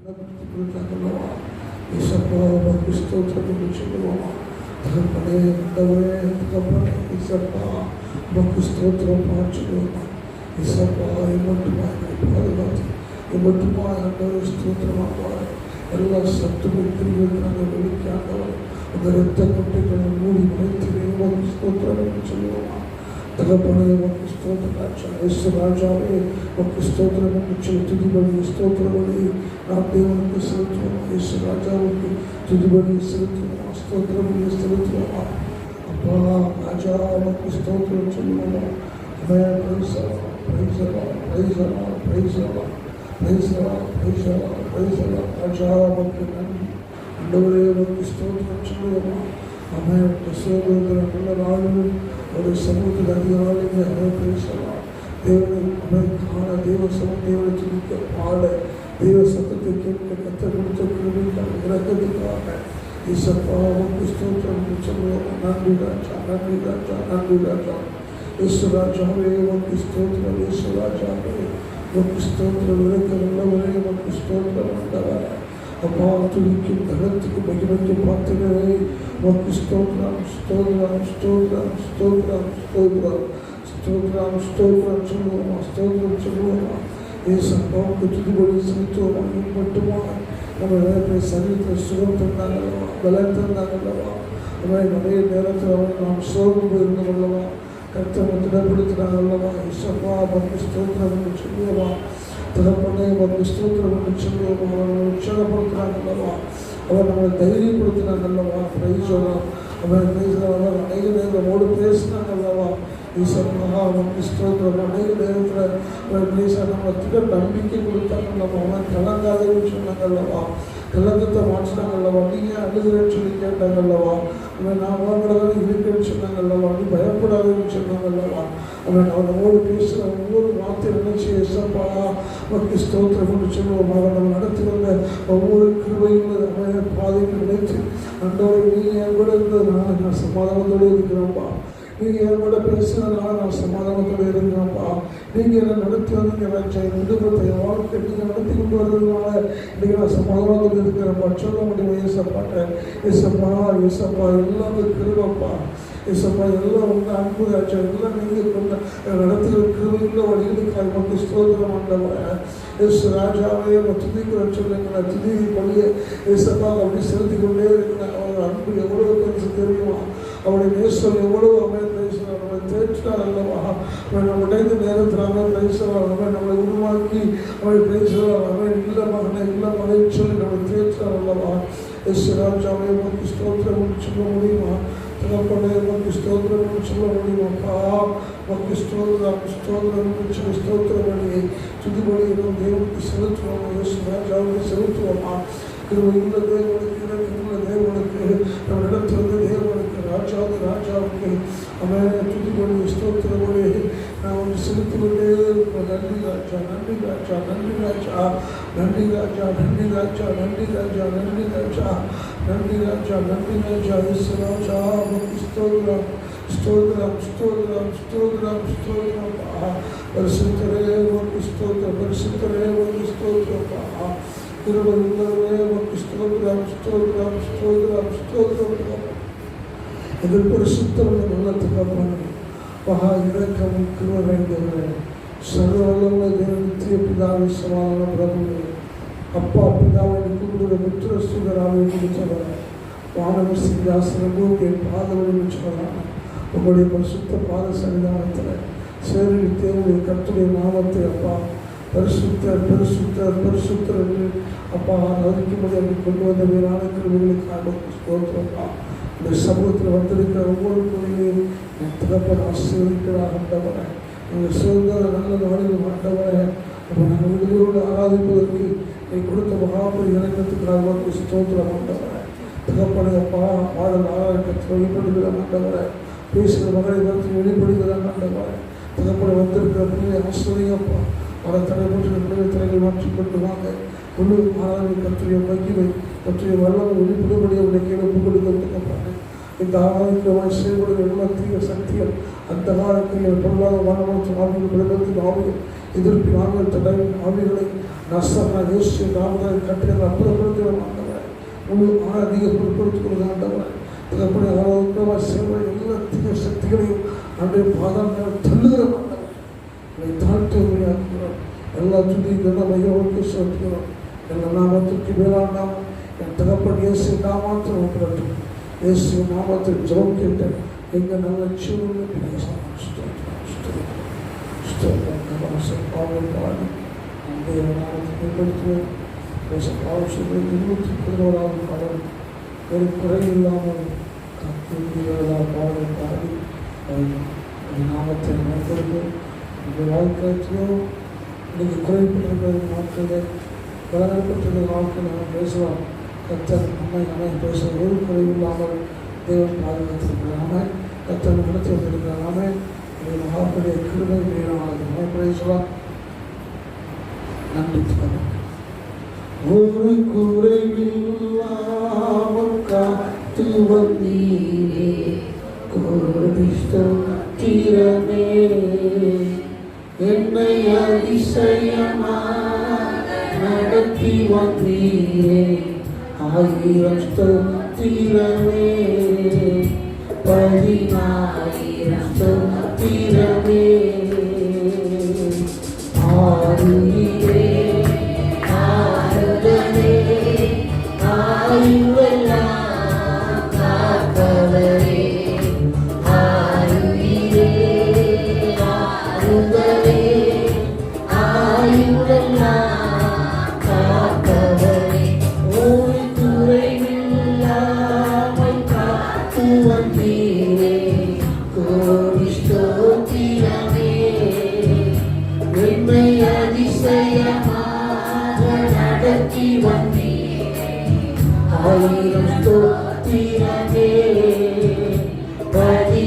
கனப்படுத்தி கொடுத்தாங்கல்லவா இசப்பா உமக்கு ஸ்தோத்திரம் என்று சொல்லுவோமா. தகப்பனே ஆண்டவரே தகப்பனே இசப்பா உமக்கு ஸ்தோத்திரம் சொல்லுவோமா. இசப்பா எம்மட்டுமா எங்களை பாதுகாத்து எம்மட்டுமா ஆண்டவர் ஸ்தோத்திரமாக்குவார். எல்லா சத்துமை கிரிகளுக்கு நாங்கள் வெளிக்காண்டவர் உங்கள் ரத்த கொட்டைகளை மூடி மறைத்து உமக்கு ஸ்தோத்திரம் என்று சொல்லுவோமா. தகப்பனே உமக்கு ஸ்தோத்திரம் ராஜா இயேசு ராஜாவே உமக்கு ஸ்தோத்திரம் என்று சொல்லி துதிபலி ஸ்தோத்திரபலி நாம் தேவனுக்கு செலுத்துவோம். இயேசு ராஜாவுக்கு துதிபலி செலுத்துவோம், ஸ்தோத்திரபலி செலுத்துவோமா. அப்பா ராஜா உமக்கு ஸ்தோத்திரம் சொல்லுவோமா. ராஜா உமக்கு நன்றி. ஆண்டவரே உமக்கு ஸ்தோத்திரம் சொல்லுவோமா. அம்மையோட சோதனை நல்ல நாளில் ஒரு சமூகத்தில் அதிகாலையில் அவர் பேசலாம். தேவனை அமைக்கான தேவ தேவனை துதிக்க பாட தேவ சத்தத்தை கேட்க கற்றுக் கொடுத்த கிருபைக்கான இறக்கத்துக்காக இசப்பா உமக்கு ஸ்தோத்திரம் சொல்லுவோம். நன்றி ராஜா, நன்றி ராஜா, நன்றி ராஜா. இயேசு ராஜாவே உமக்கு ஸ்தோத்திரம். இயேசு ராஜாவே உமக்கு ஸ்தோத்திரம். இறக்க உள்ளவரே உமக்கு ஸ்தோத்திரம். வந்தவரே அப்பா துதிக்கும் தகத்துக்கு மகிமைக்கு பார்த்தவரே உமக்கு ஸ்தோத்திரம், ஸ்தோத்திரம், ஸ்தோத்திரம், ஸ்தோத்திரம், ஸ்தோத்திரம், ஸ்தோத்திரம், ஸ்தோத்திரம் சொல்லுவோமா, ஸ்தோத்திரம் சொல்லுவோமா. ஏசப்பாவுக்கு துதிபலி செலுத்துவோமா. மட்டுமா நம்ம நிறைய சரீரத்தில் சுகம் தந்தாங்கல்லவா, பலம் தந்தாங்கல்லவா. அவரை நிறைய நேரத்தில் அவரை நாம் சோர்ந்து போயிருந்தோம் அல்லவா. கர்த்தரை திடப்படுத்தினாங்க அல்லவா. ஏசப்பா உமக்கு ஸ்தோத்திரம் என்று சொல்லுவோமா. தகப்பனே உமக்கு ஸ்தோத்திரம் என்று சொல்லுவோமா. அவரை உற்சாகப்படுத்தினாங்க அல்லவா. அவர் நம்மளை தைரியப்படுத்தினாங்க அல்லவா. பிரைஸலாம் அவர் பிரைஸலாம். அநேக நேரம் நம்மோடு பேசினாங்க அல்லவா. ஈஸ்வரா உமக்கு ஸ்தோத்திரம். அநேக நேரத்தில் அவர் பிரைஸாக நம்ம திட நம்பிக்கை கொடுத்தாங்க அல்லவா. அவன் கலங்காதன்னு சொன்னாங்க அல்லவா. கலங்கத்தை மாற்றினாங்க அல்லவா. நீங்கள் அழுகிறேன்னு சொல்லி கேட்டாங்க அல்லவா. அவன் நான் வாங்கலாம் இருக்கேன்னு சொன்னாங்க அல்லவா. நீ பயப்படாதுன்னு சொன்னாங்க அல்லவா. அவன் நம்மோடு பேசுகிற ஒவ்வொரு வார்த்தை நினைச்சு எசப்பா உமக்கு ஸ்தோத்திரம் என்று சொல்லுவோம். அவன் நம்ம நடத்தி வந்த ஒவ்வொரு கிருபையும் அவன் பாதைக்கு நினைத்து அன்றோடு நீங்கள் என் கூட இருந்ததுனால நான் சமாதானத்தோடு இருக்கிறேன்ப்பா. நீங்கள் என் கூட பேசுனதுனால நான் சமாதானத்தோடு இருக்கிறேன்ப்பா. நீங்கள் என்னை நடத்தி வந்தீங்க ராஜா. என் விடுபட்ட என் வாழ்க்கை நீங்கள் நடத்தி கொண்டு வர்றதுனால இன்றைக்கி நான் சமாதானத்தோடு இருக்கிறேன்ப்பா. சொல்ல முடியும் ஏசப்பாட்டேன். ஏசப்பா ஏசப்பா எல்லாம் கிருபப்பா. ஏசப்பா எல்லாம் உங்கள் அன்பு ராஜா. எல்லாம் நீங்கள் கொண்ட நடத்துகிற கிருபையுள்ள வழிகளுக்காக உமக்கு ஸ்தோத்திரம் ஆண்டவரே. எஸ் ராஜாவே துதிக்கிற சொல்லுங்க துதி பள்ளிய ஏசப்பா அப்படி செலுத்தி கொண்டே இருக்கிற அவர் அன்பு எவ்வளவு பெருசு தெரியுமா. அவருடைய நேசம் எவ்வளவு அவன் பேசுகிறார். நம்மளை தேய்ச்சினார் அல்லவா. அவன் நம்ம உடைந்த நேரத்தில் அவன் பேசுகிறார். அவன் நம்மளை உருவாக்கி அவன் பேசுகிறார். அவன் இல்லை மகனை இல்லை மகனை சொல்லி நம்மளை தேய்ச்சினார் அல்லவா. எஸ் ராஜாவே உமக்கு ஸ்தோத்திரம் சொல்ல முடியுமா. தகப்பனே உமக்கு ஸ்தோத்திரம் சொல்ல முடியுமாப்பா. உமக்கு ஸ்தோத்திரம் ஸ்தோத்திரம் சொல்லி ஸ்தோத்திரம் பண்ணி துதிபலி தேவனுக்கு செலுத்துவோம். எஸ் ராஜாவுக்கு செலுத்துவோமா. கிருபையுள்ள தேவனுக்கு இறக்கமுள்ள தேவனுக்கு நம்ம இடத்துல வந்த தேவனுக்கு ராஜாவுக்கு ராஜாவுக்கு அவன் துதிபலி ஸ்தோத்திரபலி நான் வந்து செலுத்தி கொண்டே இருக்கோம். நன்றி ராஜா, நன்றி ராஜா, நன்றி ராஜா, நன்றி ராஜா, நன்றி ராஜா, நன்றி ராஜா, நன்றி ராஜா, நன்றி ராஜா, நன்றி ராஜா. எஸ் ராஜா உமக்கு ஸ்தோத்திரம், ஸ்தோத்திரம், ஸ்தோத்திரம், ஸ்தோத்திரம், ஸ்தோத்திரம். பரிசுத்தரே உமக்கு ஸ்தோத்திரம், பரிசுத்தரே உமக்கு ஸ்தோத்திரப்பா. கிருபை உள்ளவரே உமக்கு ஸ்தோத்திரம், ஸ்தோத்திரம், ஸ்தோத்திரம், ஸ்தோத்திரம். எங்கள் பரிசுத்தம் உள்ளத்துக்கு மகா இரக்கமும் கிருபை வேண்டியவரே. சர்வவல்லமை தேவன் நித்திய பிதாவை சமாதான பிரபுவே. அப்பா பிதாவை கூப்பிடுற புத்திர சுகராவை கொடுத்தவரே. வானவர் சிங்காசனமும் என் பாதவழின்னு சொல்லலாம். உங்களுடைய பரிசுத்த பாத சன்னிதானத்தில் சேரி தேவனுடைய கர்த்தருடைய நாமத்தை அப்பா பரிசுத்தர் பரிசுத்தர் பரிசுத்தர் என்று அப்பா அறிக்கும்படி அப்படி கொண்டு வந்த வேறான கிருபைகளுக்காக ஸ்தோத்திரப்பா. இந்த சமூகத்தில் வந்திருக்கிற ஒவ்வொரு குழுவையும் என் தகப்பன் ஆசீர்வதிக்கிறார் ஆண்டவரே. நீங்கள் சுதந்திர நல்ல நாடுகள் ஆண்டவரே. அப்போ நாங்கள் விடுதலோடு ஆராதிப்பதற்கு நீ கொடுத்த மகாபலி இறக்கத்துக்காக ஸ்தோத்திரம் ஆண்டவரே. தகப்பனை அப்பா பாடல் ஆராய்ச்சி வெளிப்படுகிற ஆண்டவரே. பேசுகிற மகளை பற்றி வெளிப்படுகிற ஆண்டவரே. தகப்பனை வந்திருக்கிற பிள்ளையை ஆசிரியப்பா பல தலைமுறை பிள்ளைகள் தலைகளை மாற்றிக்கொண்டு வாங்க. முழு ஆராதனை கற்றுடைய மகிமை கற்றுடைய வல்லமை வெளிப்படும்படி அவருடைய கீழே ஒப்புக் கொடுக்கிறதுக்கு இந்த ஆராய்ச்சியமாய் செயல்படுகிற எல்லா தீய சக்திகள் அந்த காலத்தில் பொருளாக வானவற்ற ஆவிகள் பிரபலத்தின் ஆவிகள் எதிர்ப்பு நாங்கள் தடை ஆவிகளை நஷ்டமாக யோசிச்சு நாங்கள் கட்டிடங்கள் அப்புறப்படுத்துகிற ஆண்டவரை முழு அதிக பொருட்படுத்துகிறது ஆண்டவரை அதப்படி ஆரோக்கியமாக செயல்பட எல்லா தீய சக்திகளையும் அன்றைய பாதாளங்கள் தள்ளுகிற ஆண்டவரை அதை தாழ்த்து உரையாக்குகிறோம். எல்லா துதி நல்ல மையோருக்கு செலுத்துகிறோம். எல்லா நாமத்திற்கு மேலாண்டாம் என் தகப்பன் இயேசு நாமத்தில் ஒன்றட்டும். இயேசு நாமத்தில் ஜெபம் கேட்ட எங்கள் நல்ல சூழ்நிலை பாவை பாடி அந்த நாமத்தை மேம்படுத்துவோம். பாவசங்களை 211வது பாடல் ஒரு குறை இல்லாமல் காத்திருக்கிறதா பாடல் பாடி நாமத்தை மேம்படுத்துவோம். இந்த வாழ்க்கையோ இன்னைக்கு குறைப்பட்டிருக்கிற நாட்களில் பலனப்பட்டிருக்கிற நாட்கள் நம்ம பேசலாம். கத்தர் நம்மை பேச ஒரு குறைவில்லாமல் தேவன் பாதுகாத்திருக்கிறாம கத்தர் நடத்தி வந்திருக்கிறாம மகாபலிய கிருபை வீரமாக பேசலாம். நன்றி. ஒரு குறைவில்லாமல் காத்து வந்தீரே கோடிஸ்தோத்திரமே என்னை அதிசயமாக நடத்தி வந்தீரே 1000 ஸ்தோத்திரமே 10000 ஸ்தோத்திரமே ஆறுயிரே ஆறுதலே ஆயுளெல்லாம் காப்பவரே ஆறுயிரே ஆறுதலே ஆயுளெல்லாம் காப்பவரே ஒரு குறைவில்லாமல் காத்து வந்தீரே கோடி ஸ்தோத்திரமே என்னை அதிசயமாக நடத்தி வந்தீரே 1000 ஸ்தோத்திரமே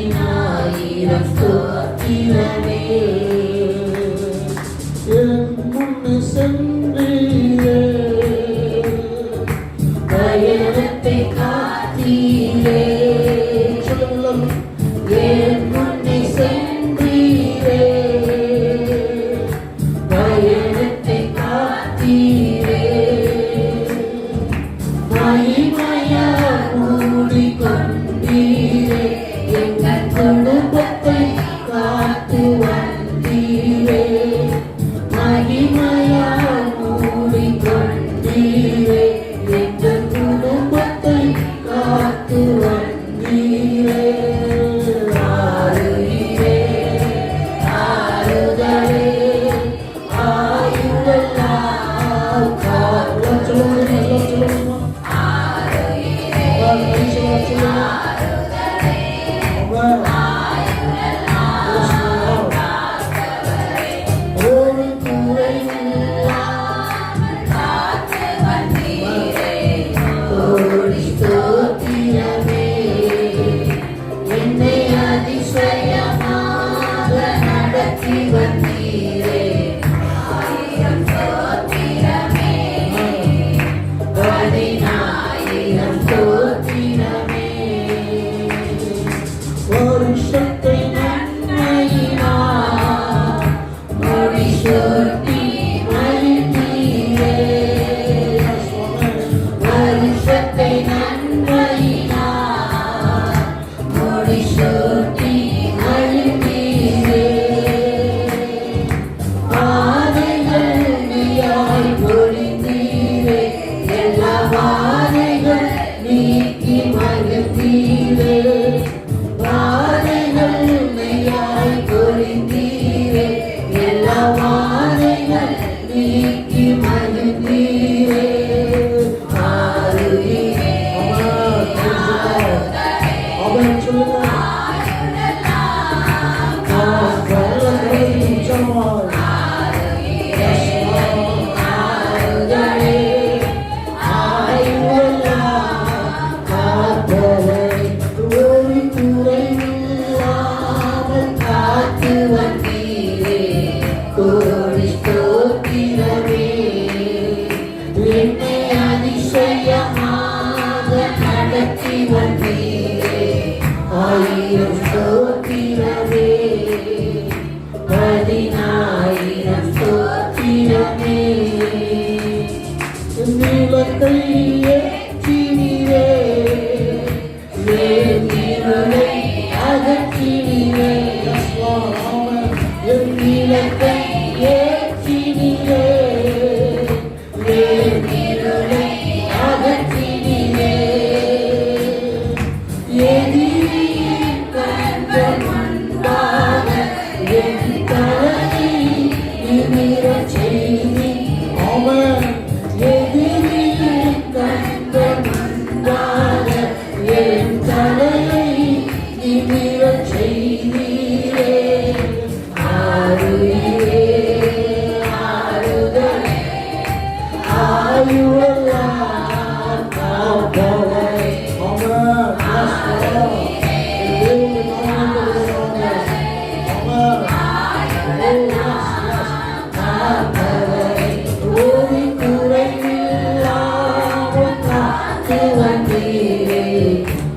10000 ஸ்தோத்திரமே என் முன்னே சென்றீரே பயணத்தை காத்தீரே என் முன்னே சென்றீரே பயணத்தை காத்தீரே மகிமையால் மூடிக்கொண்டீரே எங்கள் குடும்பத்தை காத்து வந்தீரே மகிமையால் மூடிக்கொண்டீரே எங்கள் குடும்பத்தை காத்து வந்தீரே ஆறுயிரே ஆறுதலே ஆயுளெல்லாம் காப்பவரே ஆறுயிரே ஆறுதலே ஆயுளெல்லாம் காப்பவரே ஒரு குறைவில்லாமல் காத்து வந்தீரே கோடி ஸ்தோத்திரமே என்னை அதிசயமாக நடத்தி வந்தீரே 1000 ஸ்தோத்திரமே 10000 ஸ்தோத்திரமே வருஷத்தை நன்மையினால் முடிசூட்டி மகிழ்ந்தீரே வருஷத்தை நன்மையினால் முடிசூட்டி மகிழ்ந்தீரே ஆதைகள் நீயாய் பொழிந்தீரே எல்லா வாதைகள் நீக்கி மகிழ்ந்தீரே வாதைகள் ஆயிரம் ஸ்தோத்திரமே, 10,000 ஸ்தோத்திரமே. நீலத்தை ஏற்றினீரே, என் இருளை அகற்றினீரே, என் நீலத்தை ஏற்றினீரே, என் இருளை அகற்றினீரே. எதிரியின் கண்கள் முன்பாக என் தலையை நிமிரச் செய்தி. எதிரியின் கண்கள் முன்பாக என் தலையை நிமிரச் செய்தீரே. ஆறுயிரே ஆறுதலே, ஆயுளெல்லாம் காப்பவரே. ஒரு குறைவில்லாமல் காத்து வந்தீரே,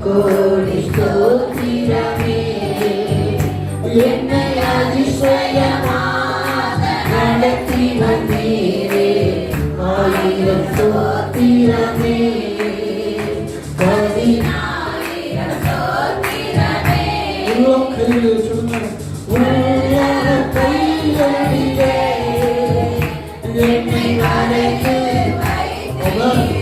கோடி ஸ்தோத்திரமே. என்னை அதிசயமாக நடத்தி வந்தீரே, 1000 ஸ்தோத்திரமே, 10,000 ஸ்தோத்திரமே. எல்லாம் கைகளில் சொல்லுங்க. உள்ளான கைகளிலே என்னை வரைந்து வைத்தீரே.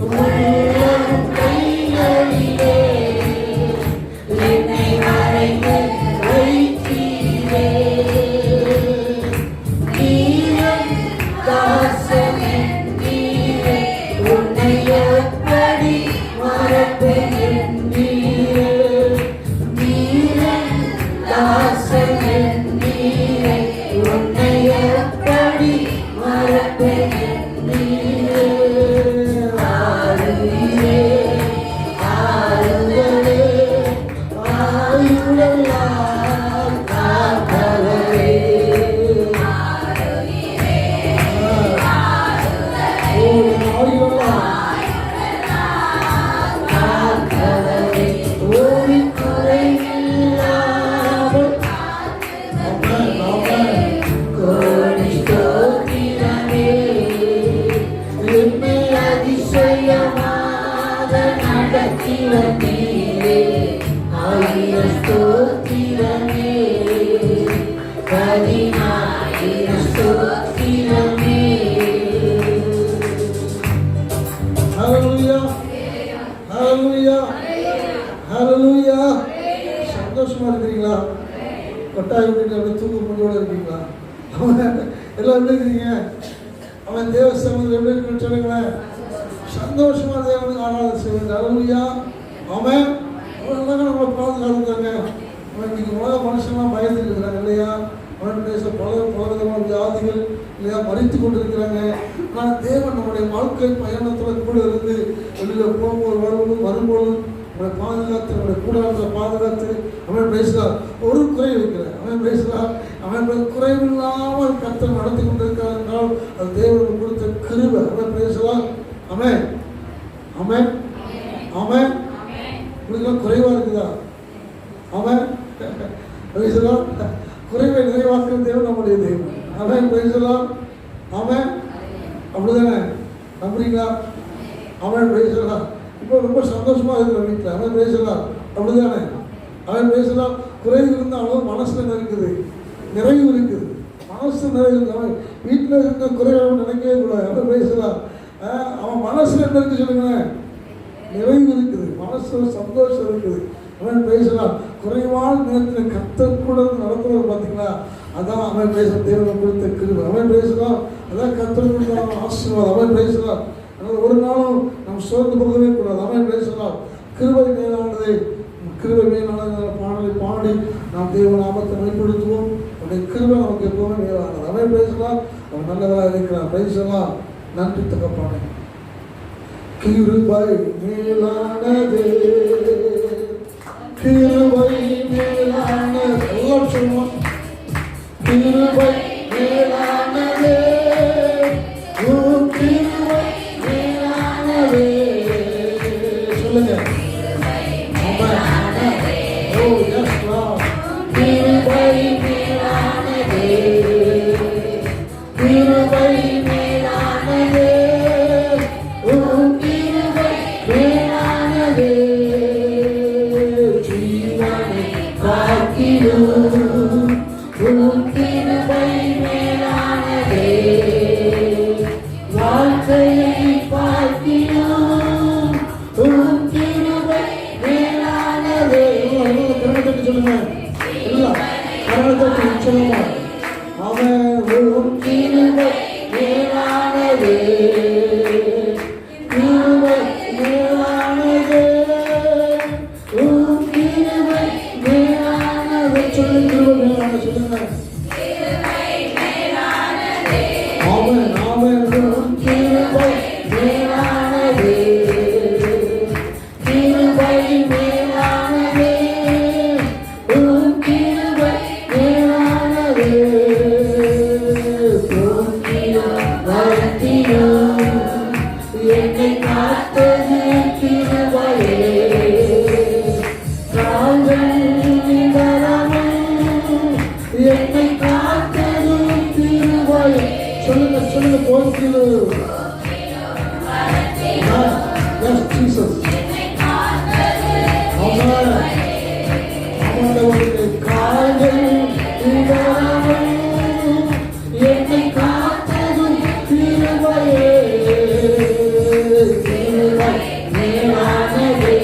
உள்ளான கைகளிலே என்னை வரைந்து வைத்தீரே. நீரன் தாசன் என்றீரே, உன்னை எப்படி மறப்பேன் என்றீரே. நீரன் தாசன் என்றீரே, உன்னை எப்படி மறப்பேன் என்றீரே. ஆறுயிரே ஆறுதலே, ஆயுளெல்லாம் காப்பவரே. காப்பவரே, ஒரு குறைவில்லாமல் கோடி ஸ்தோத்திரமே. என்னை அதிசயமாக நடத்தி வந்தீரே, 1000 ஸ்தோத்திரமே, 10,000 ஸ்தோத்திரமே. ஹல்லேலூயா, ஹல்லேலூயா, ஹல்லேலூயா. சந்தோஷமா இருக்கிறீங்களா? கொட்டாய் வீட்டில் அப்படி தூக்கு முடியோட இருக்கீங்களா? அவன் எல்லாம் எப்படி இருக்கிறீங்க? அவன் தேவஸ்தானத்தில் எப்படி இருக்குன்னு சொல்லுங்களேன். சந்தோஷமா தேவனுக்கு ஆராதனை செய்வது. ஹல்லேலூயா. அவன் அவன் நம்மளை பாதுகாத்துக்காங்க. அவன் இன்னைக்கு உலக மனுஷன்லாம் பயந்துட்டு இருக்கிறாங்க இல்லையா? அவன் பேச பல விதமான வியாதிகள் இல்லையா மறித்து கொண்டிருக்கிறாங்க. ஆனால் தேவன் நம்முடைய வாழ்க்கை பயணத்தில் கூட இருந்து வெளியில் போகும்போது வரும்போது நம்மளை பாதுகாத்து நம்முடைய கூடாரத்தில் பாதுகாத்து அவன் பேசுகிறார். ஒரு குறை வைக்கிறார். அவன் பேசுகிறார். அவன் குறைவில்லாமல் கர்த்தர் நடத்தி கொண்டிருக்கிறார் என்றால் அது தேவனுக்கு கொடுத்த கிருபை. அவன் பேசுகிறார். அவன் அவன் அவன் உங்களுக்கெல்லாம் குறைவாக இருக்குதா? அவன் பேசுகிறான். குறைவை நிறைவாக்குற தேவன் நம்முடைய தேவன். அவன் பேசலாம். அவன் அப்படிதானே நம்புறீங்களா? அவன் பேசலாம். இப்போ ரொம்ப சந்தோஷமா இருக்கிற வீட்டில் அவன் பேசலாம். அப்படிதானே அவன் பேசலாம். குறைவு இருந்தாலும் மனசுல இருக்குது, நிறைவு இருக்குது. மனசு நிறைவு. அவன் வீட்டில் இருக்க குறைவை நினைக்கவே கூடாது. அவன் பேசலாம். அவன் மனசுல என்ன இருக்கு சொல்லுங்களேன்? நிறைவு இருக்குது, மனசு சந்தோஷம் இருக்குது. அவன் பேசலாம். குறைவான நேரத்தில் கர்த்தர் கூட நடத்துவது பார்த்தீங்களா? அதான் அவன் பேச தேவன் கொடுத்த கிருபை. அவன் பேசலாம். அதான் கர்த்தர் கொடுத்த ஆசீர்வாதம். அவன் பேசலாம். அதனால் ஒரு நாளும் நாம் சோர்ந்து போகவே கூடாது. அவன் பேசலாம். கிருபை மேலானதை கிருபை மேலான பாடலை பாடி நாம் தேவ நாமத்தை மேம்படுத்துவோம். அவனுடைய கிருபை நமக்கு எப்பவுமே மேலானது. அவன் பேசலாம். அவன் நல்லதாக இருக்கிறான். பேசலாம். நன்றி தகப்பானே. கிருபை மேலானதே, கிருபை மேலானது. எல்லாம் சொல்லுவோம். கிருபை மேலானதே, கிருபை மேலானதே. சொல்லுங்க. பார்க்கிலும் உம் கிருபை மேலானதே. வாழ்க்கையை பார்க்கிலும் உம் கிருபை மேலானதே. சொல்லுங்க எல்லாம் கரணத்தை சொல்லுங்க. அவன் உம் கிருபை மேலானதே. கிருபை மேலானதே. உம் கிருபை மேலானதே. சொல்லுங்க சொல்லுங்க. அவன் அவன் உம் கிருபை மேலானதே. கிருபை மேலானதே. உம் கிருபை மேலானதே. போக்கிலும் வரத்திலும் என்னை காத்தது கிருபையே. கால்கள் நிகழவும் என்னை காத்தது கிருபையே. சொல்லுங்க சொல்லுங்க. போக்கிலு Yes, Jesus. அவன் அவனுடைய கால்கள் நிகழவும் என்னை காத்தது கிருபையே. கிருபை மேலானதே.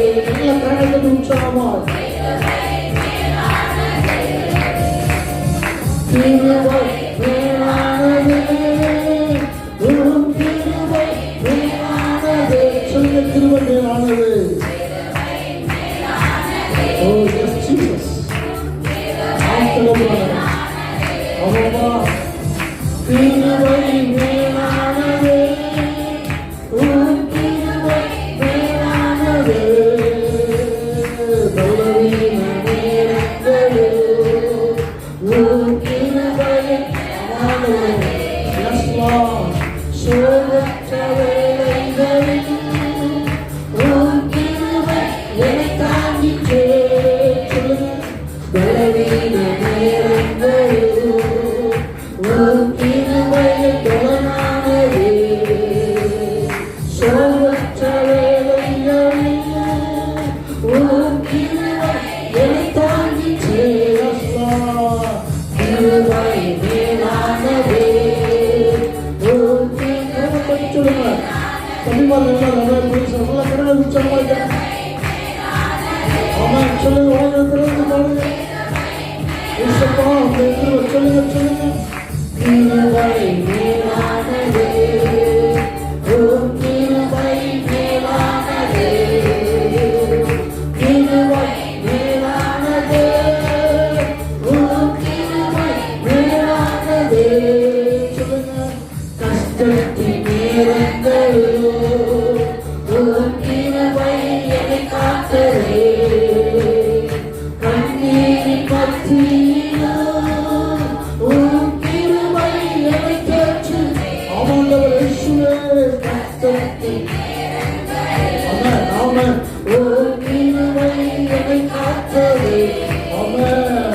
கரணத்தை உற்சாகமா கிருபை மேலானதே. உம் கிருபை மேலானதே. சொல்லுங்க. கிருபை மேலானது. Oh, yes, Jesus. அவமா கிருபை மேலானதே. உம் கிருபை மேலானதே. பலவீன நேரங்களில் உம் கிருபை மேலானதே. Yes, Lord. சோர்வற்ற வேளைகளில் உம் கிருபை என்னை தாங்கிற்றே. பலவீன நேரங்களில் உம் கிருபை பலனானதே. சோர்வற்ற வேளைகளில் உம் கிருபை என்னை தாங்கிற்றே. Yes, Lord. கிருபை மேலானதே. உம் கிருபை சொல்லுங்க. தமிழ்மார் எல்லாம் பேசுறாங்க. கரணத்தை உற்சாகமா இருக்க. அவன் சொல்லுங்க. வாழ்க்கை பாருங்க. இசப்பா சொல்லுங்க சொல்லுங்க. கிருபை மேலானதே. உம் கிருபை மேலானதே. கிருபை மேலானதே. உம் கிருபை மேலானதே. சொல்லுங்க. கஷ்டத்தின் நேரங்களில் உம் கிருபை என்னை காத்ததே. கண்ணீரின் மத்தியிலும் உம் கிருபை என்னை தேற்றுதே. ஆமாண்டவர் இயேசுவே. கஷ்டத்தின் ஆமென் ஆமென் உம் கிருபை என்னை காத்ததே. ஆமென்.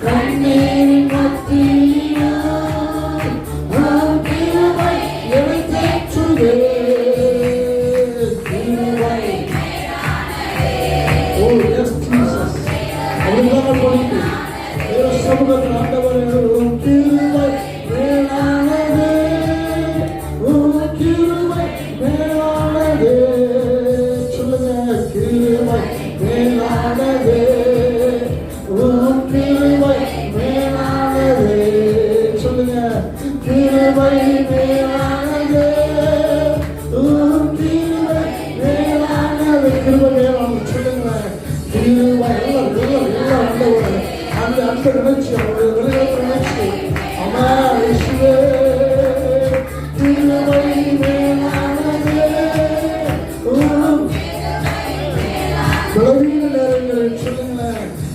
கண்ணீரின் மத்தியிலும் உம் கிருபை என்னை தேற்றுதே. கிருபை ஓ எஸ் ஜீசஸ். அவருதான் போயிட்டு வேற சமூகத்தில் ஆண்டவர் கிருபை மேலானது. கிருபை மேலானது. சொல்லுங்க. கிருபை மேலானது. கிருபை மேலானது. சொல்லுங்க. கிருபை மேலானது. கிருபை மேலானது. கிருபை மேலானது. சொல்லுங்க. கிருபை எல்லாம் அந்த அந்த நினைச்சு அவருடைய வெளியில நினைச்சு அம்மா இயேசுவே. கிருபை மேலானது. பலவீன நேரங்களில் சொல்லுங்க.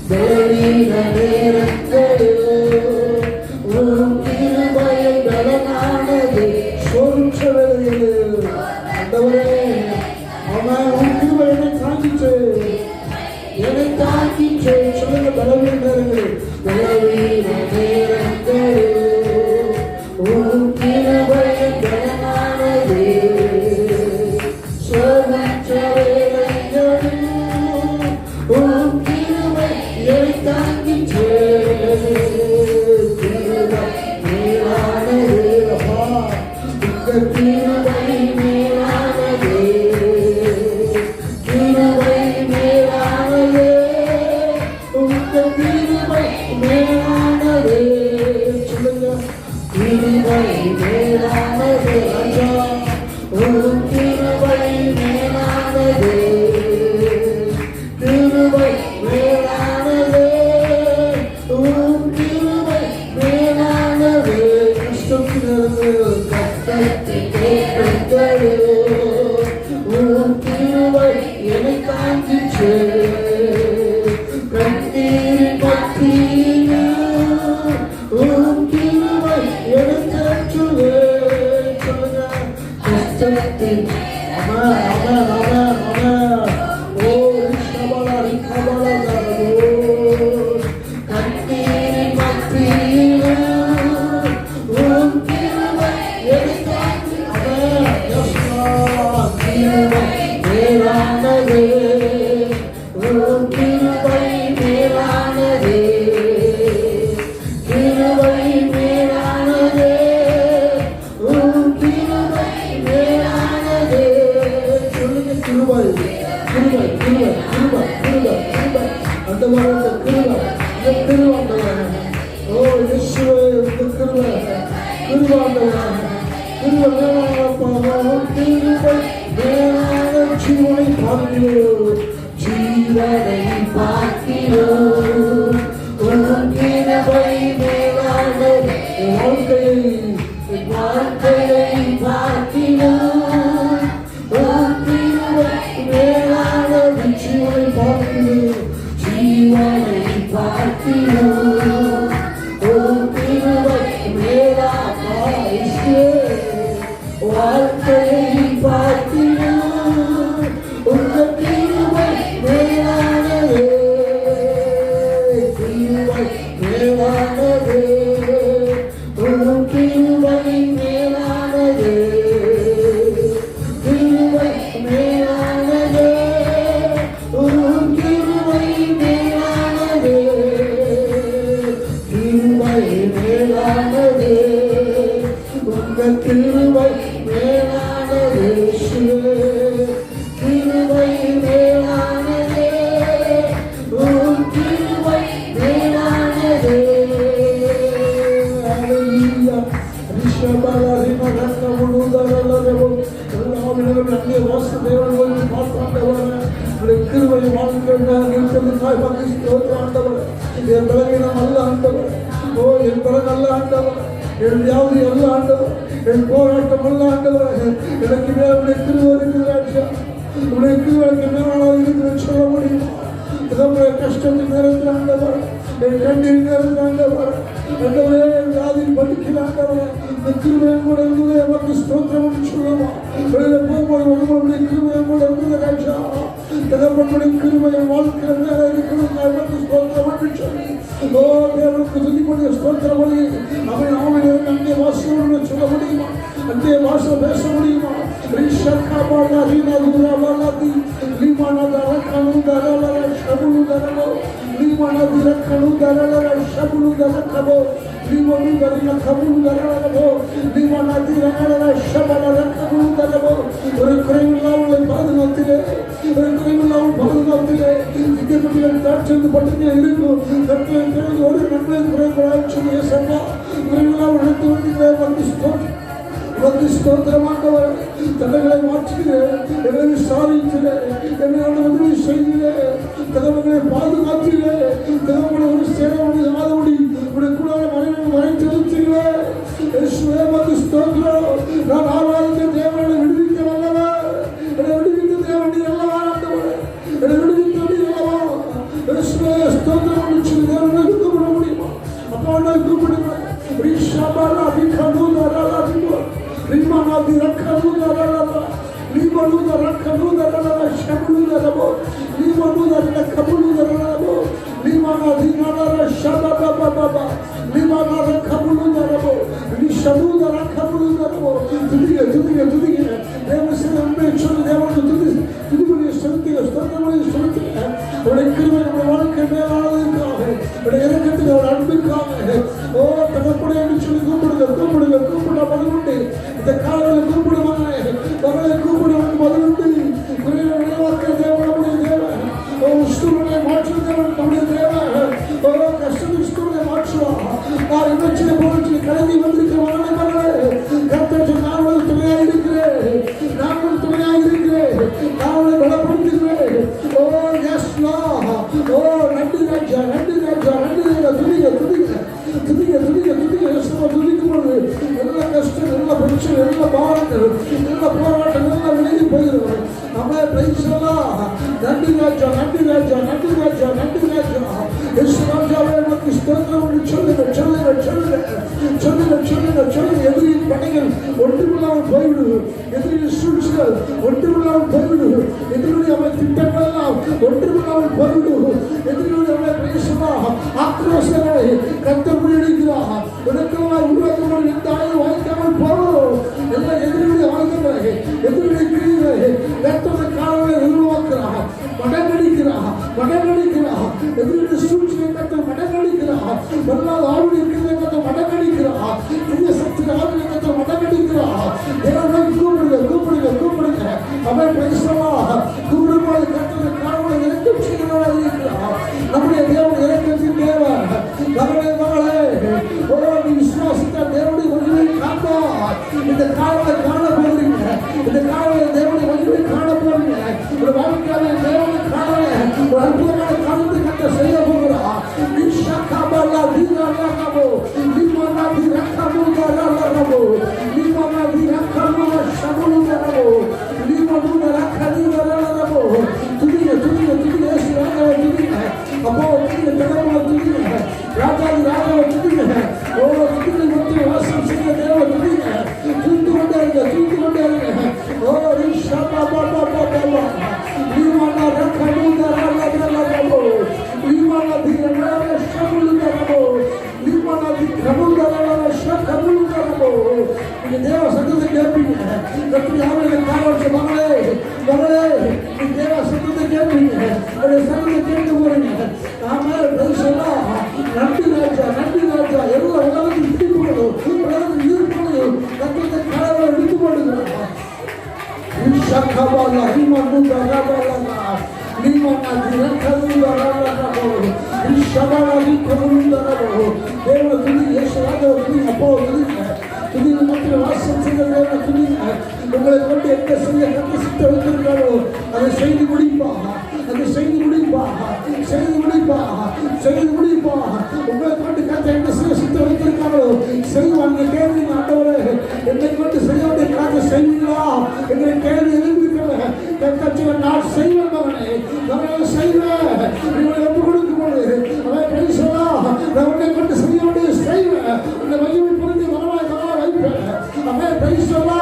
பலவீன நேரங்களில் உம் கிருபை பலனானது. சோர்வுற்ற வேளைகளில் ஆண்டவரே அவன் உன் கிருபை என்னை தாங்கிச்சு. என்னை தாங்கிற்றே. சொல்லுங்க. பலவீன நேரங்களில் பலவீன நேரங்களில் உம் கிருபை பலனானது. சோர்வற்ற வேளைகளில் உம் கிருபை என்னை தாங்கிற்றே. கண்ணீரின் மத்தியிலும் உம் கிருபை என்னை தாங்கி. கிருபை மேலானது, உம் கிருபை மேலானது, கிருபை மேலானது, உம் கிருபை மேலானது. சொல்லுங்க, கிருபை கிருபை கிருபை கிருபை கிருபை கிருபை ஆண்டவரே, இந்த கிருபை இந்த கிருபை ஆண்டவரே. ஓ இயேசுவே, இந்த கிருபை கிருபை ஆண்டவரே, கிருபை மேலானப்பா, கிருபை மேலான ஜீவனை பார்க்கிறோம், ஜீவனை பார்க்கிறோம், உம் கிருபை மேலானது. என் வாழ்க்கையை வாழ்க்கையை பார்க்கிறோம், உம் கிருபை மேலானது. ஜீவனை பார்க்கிறோம், ஜீவனை பார்க்கிறோம், உம் கிருபை மேலானது. வாழ்க்கையை பார்க்கிறோம், உம் கிருபை மேலானது. கிருபை மேலானது, உம் கிருபை மேலானது, கிருபை மேலானது, உம் கிருபை மேலானது, கிருபை மேலானது, உங்கள் கிருபை மேலானது. கிருபை மேலானது, உம் கிருபை மேலானது. Hallelujah. ரிஷபலா ரிமரக்க முழுதரலரோ. எல்லாவிலும் அங்கே வாச தேவன் பார்த்தாண்டவர். உடைய கிருபை வாழ்க்கையாக இருக்கிறதுக்காய் மகிழ்ச்சி ஸ்தோத்திரம் ஆண்டவர். என் பலவீனம் அல்ல ஆண்டவர். ஓ என் பலன் அல்ல ஆண்டவர். என் வியாதி அல்ல ஆண்டவர். என் போராட்டம் அல்ல ஆண்டவர். எனக்கு மேல உடைய கிருபை இருக்கிறாச்சா. உடைய கிருபைக்கு மேலாக இருக்கிறது சொல்ல முடியுமா? நம்முடைய கஷ்டத்தின் நேரத்தில் ஆண்டவர், என் கண்ணீர் நேரத்தில் ஆண்டவர், ஆண்டவரே என் வியாதியில் படிக்கிறாண்டவர், இந்த கிருபையை கூட இருந்தது எமக்கு ஸ்தோத்திரம் சொல்லுவோம். வெளியில போகும்போது உங்களுடைய கிருபையை கூட இருந்தது ராஜா. தகப்பனுடைய கிருபையை வாழ்க்கிற நேரம் இருக்கிறது எமக்கு ஸ்தோத்திரம் சொல்லி, ஓ தேவனுக்கு துதிக்கூடிய ஸ்தோத்திரம் வழி அவன் ஆவியிலிருந்து அங்கே வாசம் சொல்ல முடியுமா? அங்கே வாசம் பேச முடியுமா? ரிஷக்காபாலா ரீனாதுராபாலாதி லிமானதர கனுதரல ஷபுலுதரலோ லிமானதிர கனுதரல ஷபுலுதரலோ லிமானுதரல கபுலுதரலோ லிமானதிர ஷபலர கபுலுதரலோ. ஒரு குறைவில்லாமல் பாதுகாத்திலே, ஒரு குறைவில்லாமல் பாதுகாத்திலே இங்கே தாட்சியது பட்டுக்கே இருக்கும். கற்களை திறந்து ஒரு நன்மை குறைகளாக சொல்லி சம்பா குறைவில்லாமல் நடத்து வந்து வந்து ஸ்தோத்திரமாண்டவர். தடைகளை மாற்றுகிறேன், என்னை விசாரிக்கிறேன், என்னோட உதவி செய்கிறேன், கதவுகளை பாதுகாக்கிறேன், கதவுகளை ஒரு சேவை ஆதமுடி உடைய கூட மறைத்திருக்கிறேன். வந்து ஸ்தோத்திரம். நான் ஆராய்ந்த தேவனை விடுவிக்க வல்லவர், என்னை விடுவிக்க தேவனை அல்லவா ஆண்டவர், என்னை விடுவிக்க அல்லவா ஸ்தோத்திரம் சொல்லி தேவனை கூப்பிட முடியுமா? அப்பா கூப்பிடுங்க. ரிஷபாலா விகனுதரலா ரிமானாதி ரக்கனுதரலா லிமனுதர கனுதரலா ஷபுலுதரலோ லிமனுதர கபுலுதரலோ லிமானாதி நரர ஷபபபபா லிமானார கபுலுதரலோ லிஷபுலுதர கபுலுதரலோ. துதிய துதிய துதிய தேவசே அன்பே சொல்லு தேவனுக்கு துதிபுரிய செலுத்திய ஸ்தோத்திரங்களை செலுத்திய உடைய கிருபை நம்முடைய வாழ்க்கை மேலானதுக்காக, உடைய இறக்கத்துக்கு அவருடைய அன்புக்காக. ஓ தகப்பனே என்று சொல்லி கூப்பிடுங்க கூப்பிடுங்க கூப்பிட பதிலுண்டு. இந்த காலையில் கூப்பிடுவாங்க, மகளை கூப்பிடுவாங்க பதிலுண்டு. விளைவாக்க தேவன் நம்முடைய தேவன். சூழ்நிலை மாற்று தேவன் நம்முடைய தேவன். கஷ்டம் சூழ்நிலை மாற்றுவா. நான் இவற்றை போன்று கலந்து வந்திருக்கிற மகளே கர்த்தர் நான் ஒரு துணையாக இருக்கிறேன், நான் ஒரு துணையாக இருக்கிறேன், நான் உங்களை பலப்படுத்துகிறேன். ஓ எஸ் லா. ஓ நன்றி ராஜா, நன்றி ராஜா, நன்றி ராஜா. துதிக துதிக துதிக துதிக துதிக துதிக்கும் பொழுது எல்லா கஷ்டம், எல்லா பிரச்சனை, எல்லா பாவங்கள், எல்லா போராட்டம் எல்லாம் விலகி போகிறது. நம்மளே பிரைசலாம். நன்றி ராஜா, நன்றி ராஜா, நன்றி ராஜா, நன்றி ராஜா. எஸ் ராஜாவே நமக்கு ஸ்தோத்திரம் சொல்லுங்க சொல்லுங்க சொல்லுங்க சொல்லுங்க சொல்லுங்க சொல்லுங்க. எதிரியின் படைகள் ஒன்றுமில்லாமல் போய்விடு. எதிரிகள் சூழ்ச்சிகள் ஒன்றுமில்லாமல் போய்விடு. எதிரிகளுடைய அவை திட்டங்கள் எல்லாம் ஒன்றுமில்லாமல் போய்விடு. எதிரிகளுடைய அவை பேசுவா ஆக்ரோஷங்களை கர்த்தர் முறியடிக்கிறார். உனக்கெல்லாம் உருவாக்கப்படும் எந்த ஆயுதம் வாய்க்காமல் போகும். எல்லா எதிரிகளுடைய ஆயுதங்களை எதிரிகளுடைய கிரிகளை கர்த்தருடைய காலங்களை உருவாக்குறார். மடங்கடிக்கிறார். எதிரிகளுடைய சூழ்ச்சியை கர்த்தர் மடங்கடிக்கிறார். பொருளாதார ஆளுடைய கிரியை கர்த்தர் மடங்கடிக்கிறார். புதிய சக்திகள் ஆளுடைய கர்த்தர் மடங்கடிக்கிறார். தேவனை கூப்பிடுங்க. அவன் பேசலாம். கூப்பிடும்போது கர்த்தருடைய காலங்களை இறக்கம் செய்கிறவராக இருக்கிறார். நம்முடைய தேவன் இறக்கத்தின் தேவன். மகளே நீ விசுவாசித்த தேவனுடைய மகிமை காண்பார். இந்த காலத்தை காண போகிறீங்க. இந்த காலத்தை தேவனுடைய மகிமை காண போறீங்க. ஒரு வாழ்க்கையான தேவனை காண ஒரு அற்புதமான காலத்தை கட்ட செய்ய போகிறார். தேவ சத்தத்தை கேட்பீங்க. மகளே தேவ சத்தத்தை கேட்பீங்க. சத்தத்தை கேட்க போறீங்க. நாம நன்றி ராஜா எல்லா உலகத்தில் பிடிப்புகளும் உலகத்தில் ஈர்ப்புகளையும் சத்தத்தை கடவுளை எடுத்து போடுகிறார். உங்களை கொண்டு என்ன செய்ய கண்டு சித்த வைத்திருக்காரோ அதை செய்து முடிப்பா. உங்களை கொண்டு கத்த என்ன செய்ய சித்த வைத்திருக்காரோ செய்வாங்க. கேள்வி ஆண்டவரே என்னை கொண்டு செய்ய வேண்டிய காற்று செய்வீங்களா? எங்களை கேள்வி எழுந்திருக்கிறேன். நான் செய்வேன் மகனே செய்வேன். இவனை ஒப்பு கொடுக்கும் போது அவன் பேசலா நான் உன்னை கொண்டு செய்ய வேண்டிய செய்வேன். உன்னை மகிமை புரிந்து மகனாய் வைப்பேன். அவன் பேசலா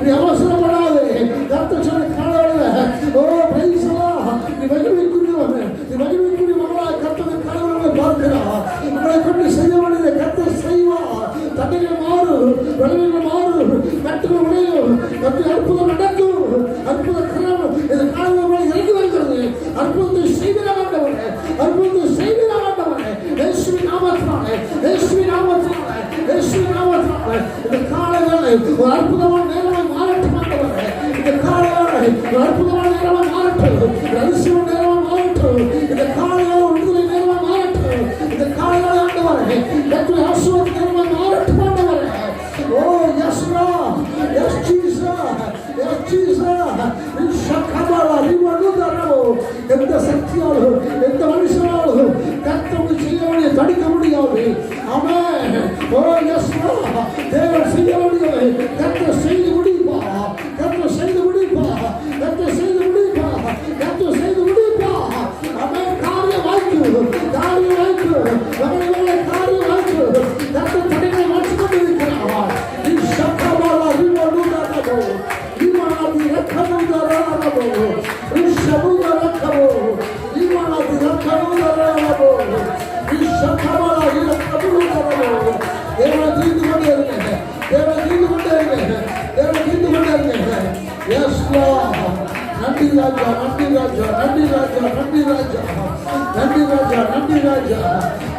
நீ அவசரப்படாது. கர்த்தர் சொன்ன காலையில் பேசலா நீ மகிமைக்குரிய மகனாய் கர்த்தர் காலைகளை பார்க்கிறார். உங்களை கொண்டு செய்ய வேண்டியதை கர்த்தர் செய்வார். தண்டைகள் மாறும், வெள்ளங்கள் மாறும், கட்டுகள் உடையும், அற்புதம் நடக்கும். அற்புத கிரமம் இது காலையில் இறங்கி வருகிறது. அற்புதத்தை செய்கிறார் ஆண்டவரே. இயேசுவின் நாமத்தினாலே இந்த காலைகளை ஒரு அற்புதமான நேரமாக மாறட்டும் ஆண்டவரே. இந்த காலைகளை ஒரு அற்புதமான நேரமாக மாறட்டும். அதிசயமான நேரமாக மாறட்டும். இந்த காலைகளை விடுதலை நேரமாக மாறட்டும். இந்த காலைகளை ஆண்டவரே கர்த்தருடைய ஆசீர்வாத நேரமாக மாறட்டும் ஆண்டவரே. ஓ எஸ் லார்ட், எஸ் ஜீசஸ். எந்த சக்தியாலும் எந்த மனுஷனாலும் கர்த்தர் செய்ய வேண்டிய தடுக்க முடியாது. ஆமென். ஓ எஸ் லார்ட் தேவன் செய்ய வேண்டியதை கர்த்தர் செய்து முடிப்பா. ஆமென். காரியம் வாய்க்கு கர்த்தர் தடைகளை மாற்றிக் கொண்டிருக்கிறார். நன்றி ராஜா.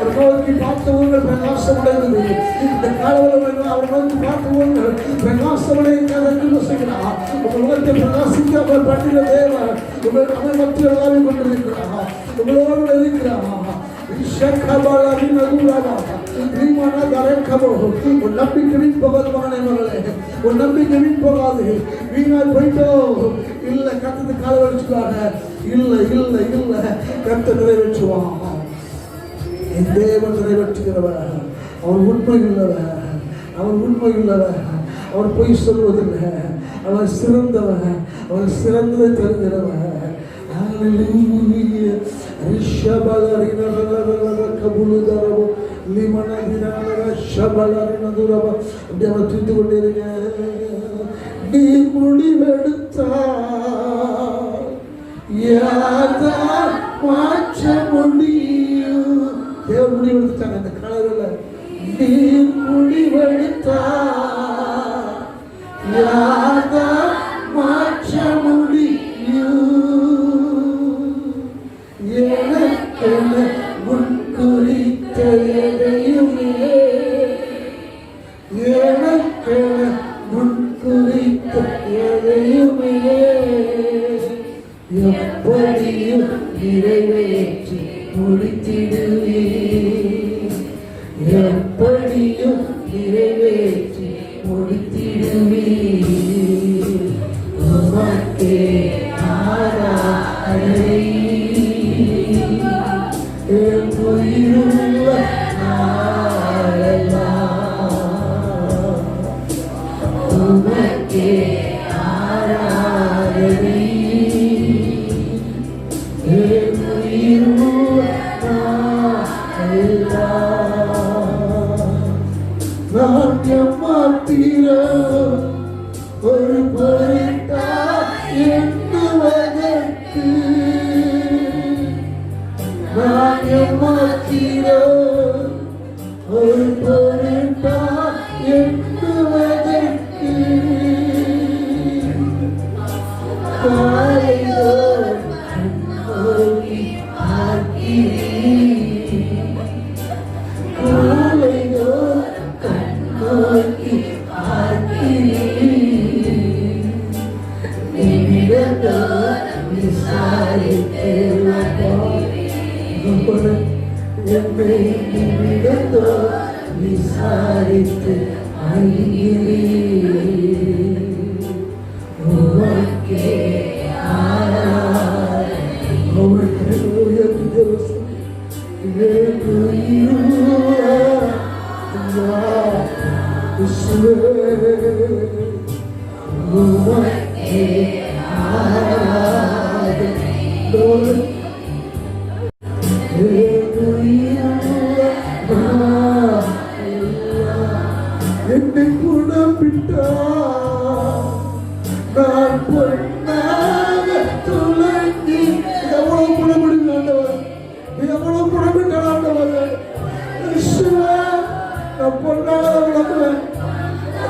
ஒரு நோக்கி பார்த்தவர்கள் பிரகாசமடைந்தது. இந்த காலவர்கள் அவர் நோக்கி பார்த்தவர்கள் பிரகாசமடைந்து செய்கிறார். உங்கள் முகத்தை பிரகாசிக்க அவர் பண்ணின தேவன் உங்கள் அமைமத்தில் எல்லாரும் கொண்டிருக்கிறார். உங்களோடு இருக்கிறார். நம்பிக்கை வீண் போகாது. வீணாய் போயிட்டோ இல்ல கர்த்தர் கால வச்சுக்காக இல்ல கர்த்தர் நிறைவேற்றுவான். என் தேவன் நிறைவேற்றுகிறவர். அவர் உண்மை உள்ளவர். அவர் பொய் சொல்வதில்லை. அவர் சிறந்தவர். அவர் சிறந்ததை தருகிறவர். நீ முடிவெடுத்தால் யார்தான் மாற்ற முடியும்? தேவன் முடிவெடுத்தாங்க அந்த கலரில். நீ முடிவெடுத்தால் யார்தான் மாற்ற முடியும்? எனக்கென முன் குறித்த எதையுமே, எனக்கென முன் குறித்த எதையுமே எப்படியும் நிறைவேற்றி முடித்திடுவீர், எப்படியும் நிறைவேற்றி முடித்திடுவீர். உமக்கே ஆராதனை என் உயிருள்ள நாளெல்லாம். உமக்கே ஆராதனை என் உயிருள்ள நாளெல்லாம். நான் எம்மாத்திரம் ஒரு பொருட்டா எண்ணுவதற்கு, நான் எம்மாத்திரம் ஒரு பொருட்டா எண்ணுவதற்கு. காலைதோறும் கண்ணோக்கி பார்க்கிறேன், காலைதோறும் கண்ணோக்கி பார்க்கிறேன். நிமிடந்தோறும் விசாரித்து என்னை நிமிடந்தோறும் விசாரித்து அறிகிறேன். உமக்கே ஆராதனை. உமக்கே உயர்த்தி தேவசம் உமக்கே ஆராதனை. என்னை குணப்பிட்டார், நான் பொன்னாக துலங்கி. எவ்வளவு குணப்படுங்க ஆண்டவர், எவ்வளவு குணப்பிட்டார் ஆண்டவர். நான் பொன்னாக விளக்குவேன்,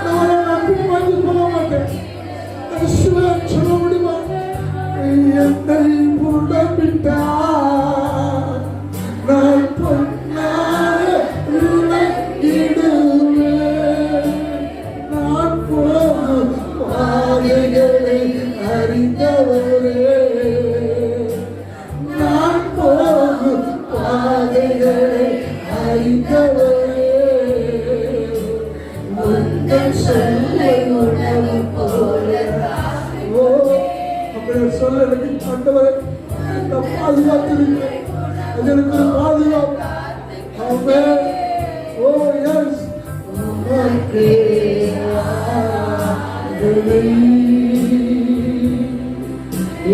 நான் பின்வாங்கி போக மாட்டேன். சொல்ல முடியுமா? என்னை குணப்பிட்டார், நான் பொன்னாக விளங்கிடுவேன். நான் போகும் பாதைகளை அறிந்தவரே, நான் போகும் பாதைகளை அறிந்தவரே. உங்கள் சொல்லை உணவு போல. ஓ, அப்படி சொல்ல எனக்கு ஆண்டவரே நான் பாதுகாத்திருக்கிறேன். அது எனக்கு ஒரு பாதுகாப்பு. ஆமென். ஓ எஸ். உமக்கே ஆராதனை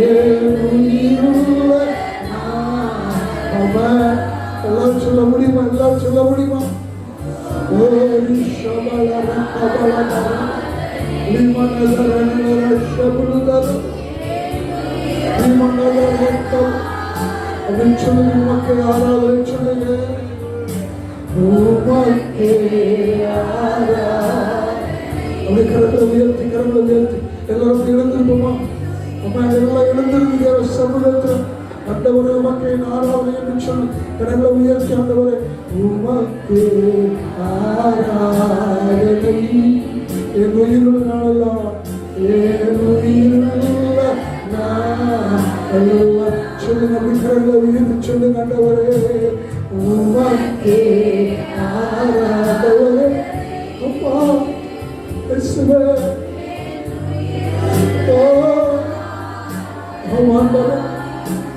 என் உயிருள்ள நாளெல்லாம். ஆமென். எல்லாம் சொல்ல முடியுமா? எல்லாம் சொல்ல முடியுமா? ஓ ரிஷபலர கபலர லிமனலர ஷபுலர லிமனலர கப. அப்படின்னு சொல்லுங்க. உமக்கே ஆராதனை சொல்லுங்க. உமக்கே ஆராதனை. அப்படி கரங்களை உயர்த்தி, கரங்களை உயர்த்தி எல்லாரும் எழுந்திருப்போமா? அம்மா எல்லாம் எழுந்திருந்து தேவ சமூகத்தில் ஆண்டவரே உமக்கே ஆராதனை என்று சொல்லி கரங்களை உயர்த்தி ஆண்டவரே உமக்கே ஆராதனை என் உயிருள்ள நாளெல்லாம், என் உயிருள்ள நாளெல்லாம். சொல்லுங்க. அப்படி கரங்களை உயர்த்தி சொல்லுங்க. ஆண்டவரே உமக்கே ஆராதனை. அப்பா இயேசுவே, ஓ ஆண்டவரே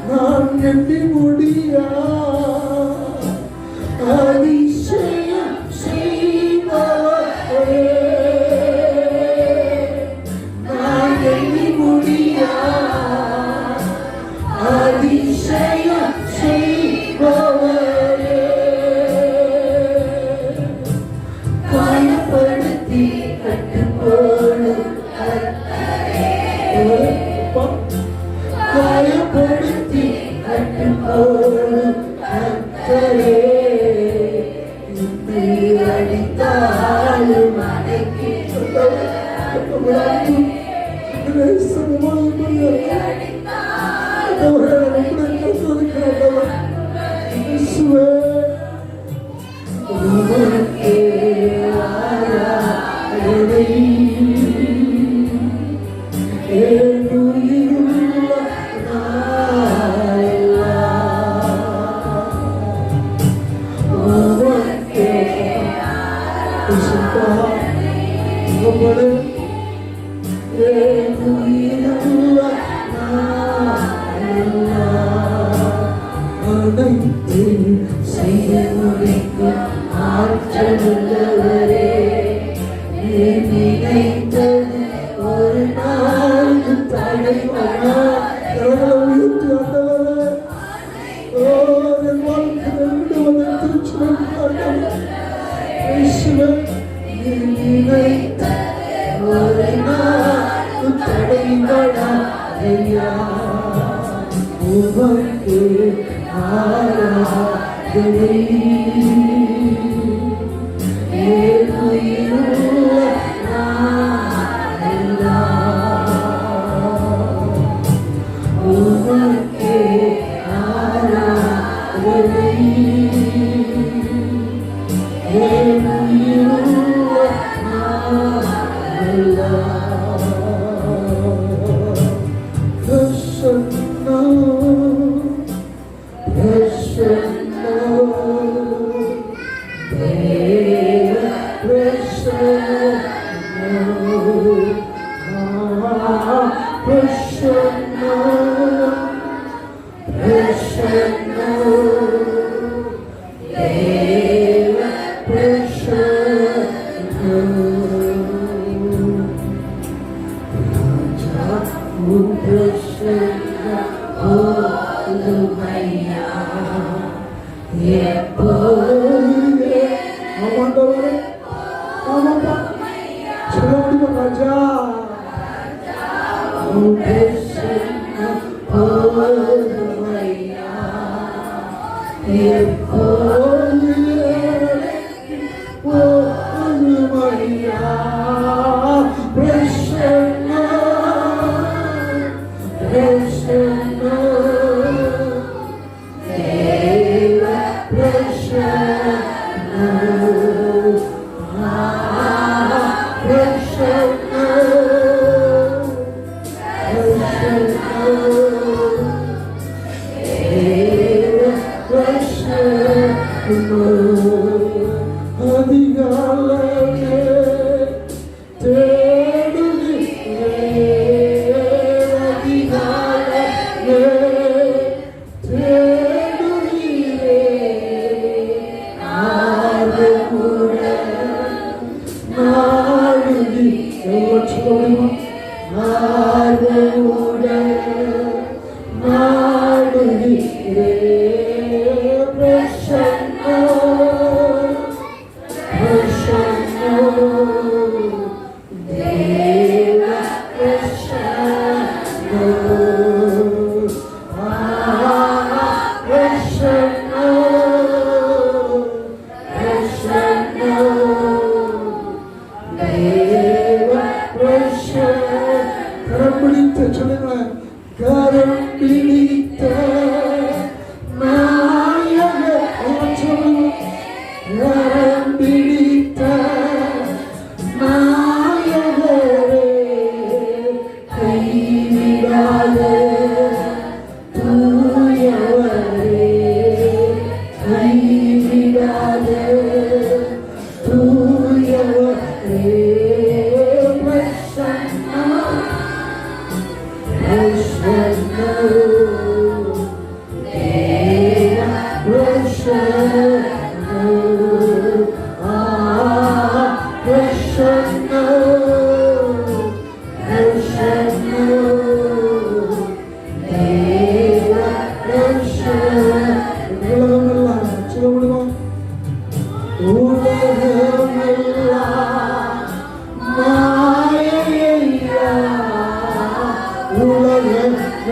நான் எண்ணி முடியா அதிசயம் செய்வாரே. நான் எண்ணி முடியா அதிசயம் செய்வாரே. காயப்படுத்தி கட்டுப்போடும் போடும் கர்த்தரே என்னை அடித்தாலும் அடக்கி ஒரு நாள் தடை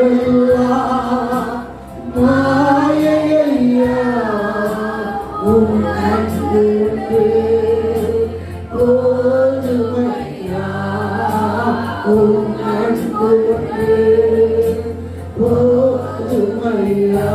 உலகெல்லாம் அன்பு போதுமையா உம் அன்பு போதுமையா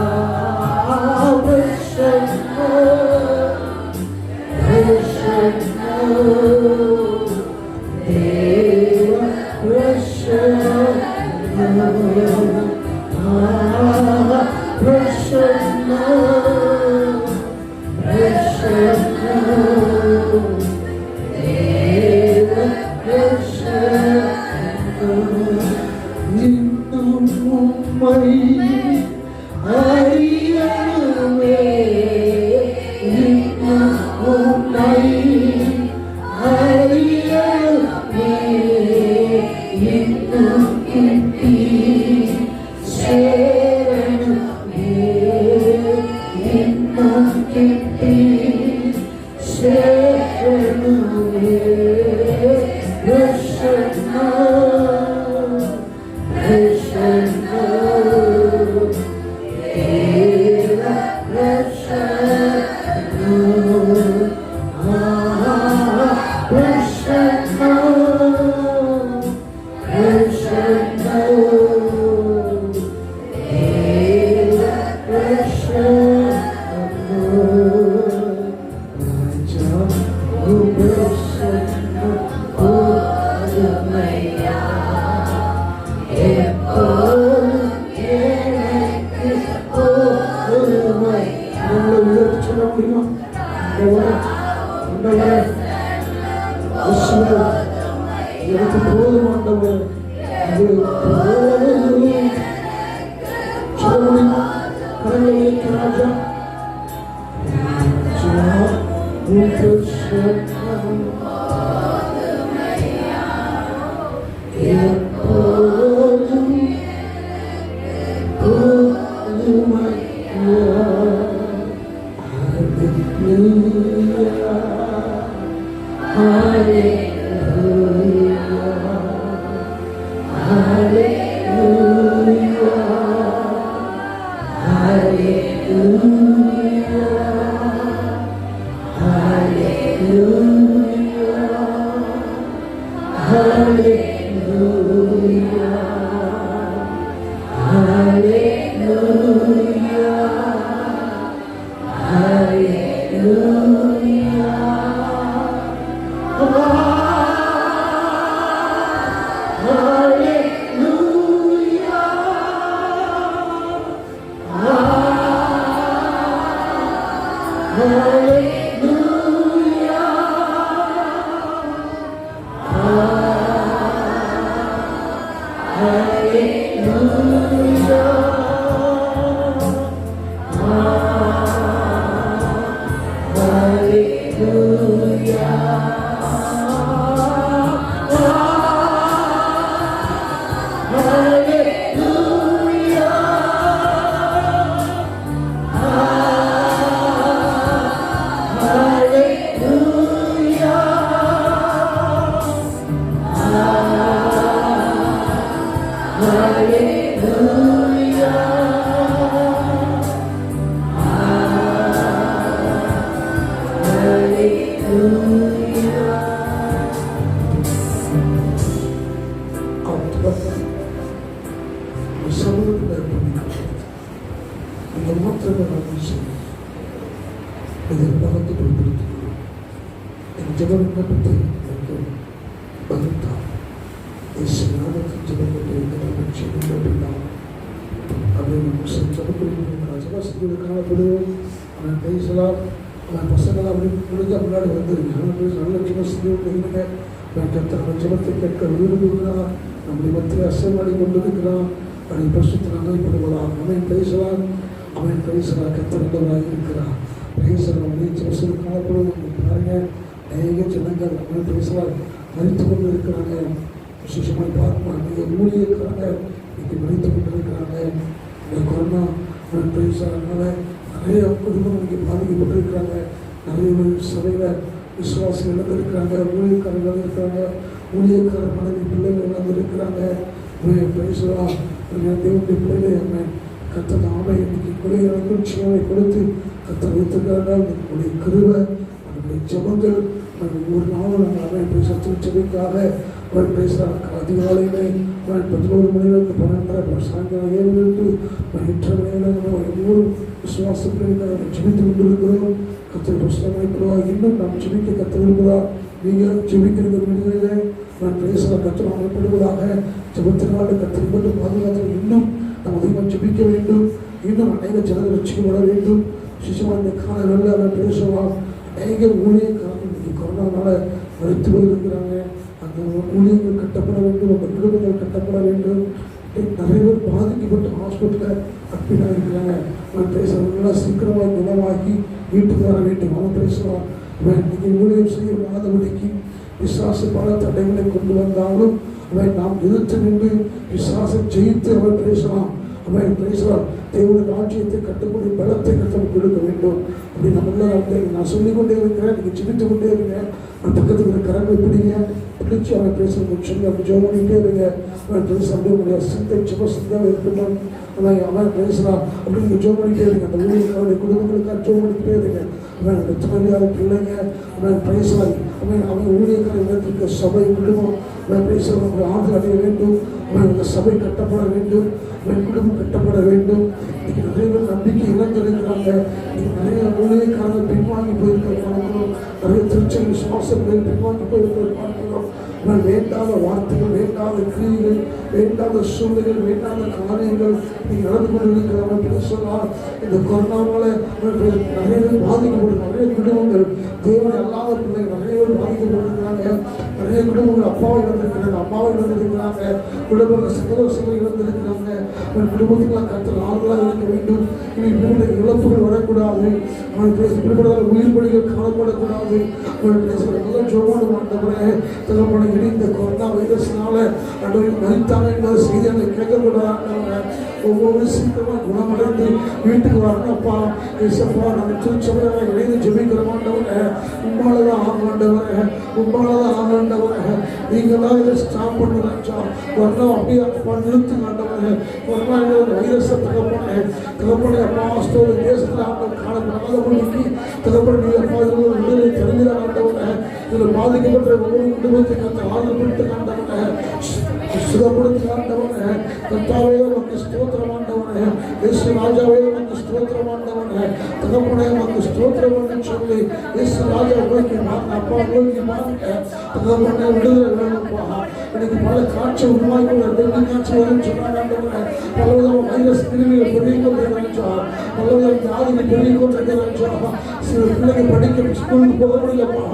எனக்கு போதும் ஆண்டவர். அது போதும். சொல்ல முடியுமா? கரங்களை வைத்து ராஜா ஜபத்தை கேட்க விரும்புகிறார். நம்முடைய மத்திய அசைவாடி கொண்டிருக்கிறார். அவனை பரிசுத்தம் அமைப்படுவதால் அவன் பேசலாம். அவன் பேசலாம். கத்தவர்களாக இருக்கிறார். பேசலாம். ஜோசப் காணப்படுவது பாருங்க. அநேக ஜனங்கள் அவன் பேசலாம் மறித்து கொண்டு இருக்கிறாங்க. விசேஷமாக பார்க்கலாம். நீங்கள் ஊழியக்காரங்க இன்னைக்கு மறித்து கொண்டு இருக்கிறாங்க. இந்த கொரோனா அவன் பேசுறதுனால நிறைய குடும்பம் இன்னைக்கு பாதிக்கப்பட்டிருக்கிறாங்க. நிறைய சபையில் விசுவாசிகள் இழந்திருக்கிறாங்க. ஊழியக்காரர்கள் இருக்கிறாங்க. ஊழியக்கார மனைவி பிள்ளைகள் இழந்திருக்கிறாங்க. பேசலாம். தேவனுடைய பிள்ளைகளை கத்த நாம இன்னைக்கு கொலைகளுக்கும் சிவனை கொடுத்து கத்தர் வைத்திருக்கிறார்கள். உங்களுடைய கிருபை, உங்களுடைய ஜெபங்கள் ஒவ்வொரு நாளும் நாங்கள் அவன் சத்துரு செவிக்காக அவன் பேசுகிறாங்க. அதிகாலையிலே அவன் 11 மணியிலிருந்து 12:30 சாயங்காலம் 7 8 மணியில ஒவ்வொரு விசுவாசத்திற்காக ஜெபித்து கொண்டிருக்கிறோம். கத்தர் புஸ்தகமாக இன்னும் நாம் ஜெபிக்க கத்திருக்கிறார். நீங்கள் ஜெபிக்கிறது விடுதலை நான் பேசுகிற கத்தர் அமைப்படுவதாக. ஜெபத்தினால கத்தரை கொண்டு பாதுகாத்து இன்னும் நாம் அதிகமாக ஜெபிக்க வேண்டும். இன்னும் அநேக ஜனங்கள் ரட்சிக்கப்பட வேண்டும். சிசுவான காலங்களில் அவன் பேசுவான். அநேக ஊழியக்காரர்கள் இன்னைக்கு கொரோனாவால மறைத்து போயிருக்கிறாங்க. அந்த ஊழியர்கள் கட்டப்பட வேண்டும், அந்த குடும்பங்கள் கட்டப்பட வேண்டும். நிறைய பேர் பாதிக்கப்பட்டு ஹாஸ்பிட்டலில் அட்மிட்டாக இருக்கிறாங்க. அவன் பேசுகிறவங்களாம் சீக்கிரமாக குணமாக்கி வீட்டுக்கு வர வேண்டும். அவன் பேசுவான். அவன் இன்னைக்கு ஊழியம் செய்யாதபடிக்கு விசுவாச பல தடைகளை கொண்டு வந்தாலும் அவன் நாம் எதிர்த்து நின்று விசுவாசம் ஜெயித்து அவன் பேசலாம். அவன் பேசுவார். தேவனுடைய ராஜ்யத்தை கட்டக்கூடிய பலத்தை கத்தம் கொடுக்க வேண்டும். அப்படி நம்ம நான் சொல்லிக்கொண்டே இருக்கிறேன். நீங்கள் ஜெபித்து கொண்டே இருங்க. அவன் பக்கத்தில் இருக்கிற கரங்களை பிடிங்க, பிடிச்சி அவன் பேசுறது சொல்லி அப்படி ஜெபம் பண்ணிகிட்டே இருங்க. அவன் பேச அப்படியே சிந்தை ஜெப சிந்தாக இருக்கட்டும். அவன் பேசுகிறான் அப்படி நீங்கள் ஜெபம் பண்ணிகிட்டே இருங்க. அந்த ஊழியர்களுடைய குடும்பங்களுக்காக ஜெபம் பண்ணிக்கிட்டே இருங்க. அவன் எத்தனையாவது பிள்ளைங்க அவன் பேசுவார். அவன் ஊழியர்களை இடத்திற்கு சபை குடும்பம் அவன் பேசுகிறவங்க ஆதரவு அடைய வேண்டும். அவன் சபை கட்டப்பட வேண்டும். அவன் குடும்பம் கட்டப்பட வேண்டும். இன்னைக்கு நிறைய பேர் நம்பிக்கை இழந்திருக்கிறாங்க. நிறைய ஊழியக்காரர்கள் பின்வாங்கி போயிருக்கிறாங்க. நிறைய திருச்செயல் விசுவாசங்கள் பின்வாங்கி போயிருக்கிறோம். வேண்டாத வார்த்தைகள், வேண்டாத கிரியைகள், வேண்டாத சூழ்நிலைகள், வேண்டாத காரியங்கள் நீங்கள் நடந்து கொண்டிருக்கிறவங்க பேசலாம். இந்த கொரோனாவால் நிறைய பேர் பாதிக்கப்படும். நிறைய குடும்பங்கள் தேவனை அல்லாத பிள்ளைகள் நிறைய பேர் பாதிக்கப்பட்டிருக்கிறாங்க. நிறைய குடும்பங்கள் அப்பாவை இழந்திருக்கிறாங்க, அம்மாவை இழந்திருக்கிறாங்க, குடும்பங்கள் சகோதரங்களை இழந்திருக்கிறாங்க. குடும்பத்துக்கெல்லாம் கற்று ஆறுதலாக இருக்க வேண்டும். இவங்களுடைய இழப்புகள் வரக்கூடாது. அவன் பேசப்படாத உயிர் பலிகள் காணப்படக்கூடாது. அவன் பேசுகிற முதல் ஜோடு மாட்டவரே தகப்பட இந்த கொரோனா வைரஸ்னால மறித்தாங்க என்பது செய்தியாக கேட்கக்கூடாது. ஒவ்வொரு சீக்கிரமாக குணமடைந்து வீட்டுக்கு வரணும்ப்பா. ஏசப்பா நம்ம திருச்சபையாக இணைந்து ஜெபிக்கிறோமாண்டவரை உம்மாலதான் ஆகண்டவரை, உம்மாலதான் ஆகண்டவரை. நீங்கள் தான் இதை ஸ்டாப் பண்ணுறாச்சா? கொரோனா அப்படியே அப்பா நிறுத்துங்கண்டவரை. கொரோனா வைரஸை தகப்பனை அப்பா ஸ்டோரி தேசத்தில் ஆண்டவர் காணப்படாத மொழிக்கு தகப்பனை நீ அப்பா இதில் விடுதலை தெரிஞ்சாண்டவரை. இதில் பாதிக்கப்பட்ட ஒவ்வொரு குடும்பத்துக்கு அந்த ஆதரப்படுத்த ஆண்டவரை, சுகப்படுத்த ஆண்டவரை. கத்தாவே உனக்கு ஸ்தோத்திரமாண்டவனே, இயேசு ராஜாவே உனக்கு ஸ்தோத்திரமாண்டவனே. தகப்பனே உனக்கு ஸ்தோத்திரம் சொல்லி இயேசு ராஜா நோக்கி அப்பா நோக்கி மாறுங்க. தகப்பனே விடுதலை வேணும்ப்பா. எனக்கு பல காய்ச்சல் உருவாக்கி டெங்கு காய்ச்சல் வரும்னு சொன்னாங்க. பலவிதமான வைரஸ் கிருமிகள் பெருகி கொண்டிருந்தா, பலவிதமான வியாதிகள் பெருகி கொண்டிருந்தா. சில பிள்ளைங்க படிக்க ஸ்கூலுக்கு போக முடியலப்பா.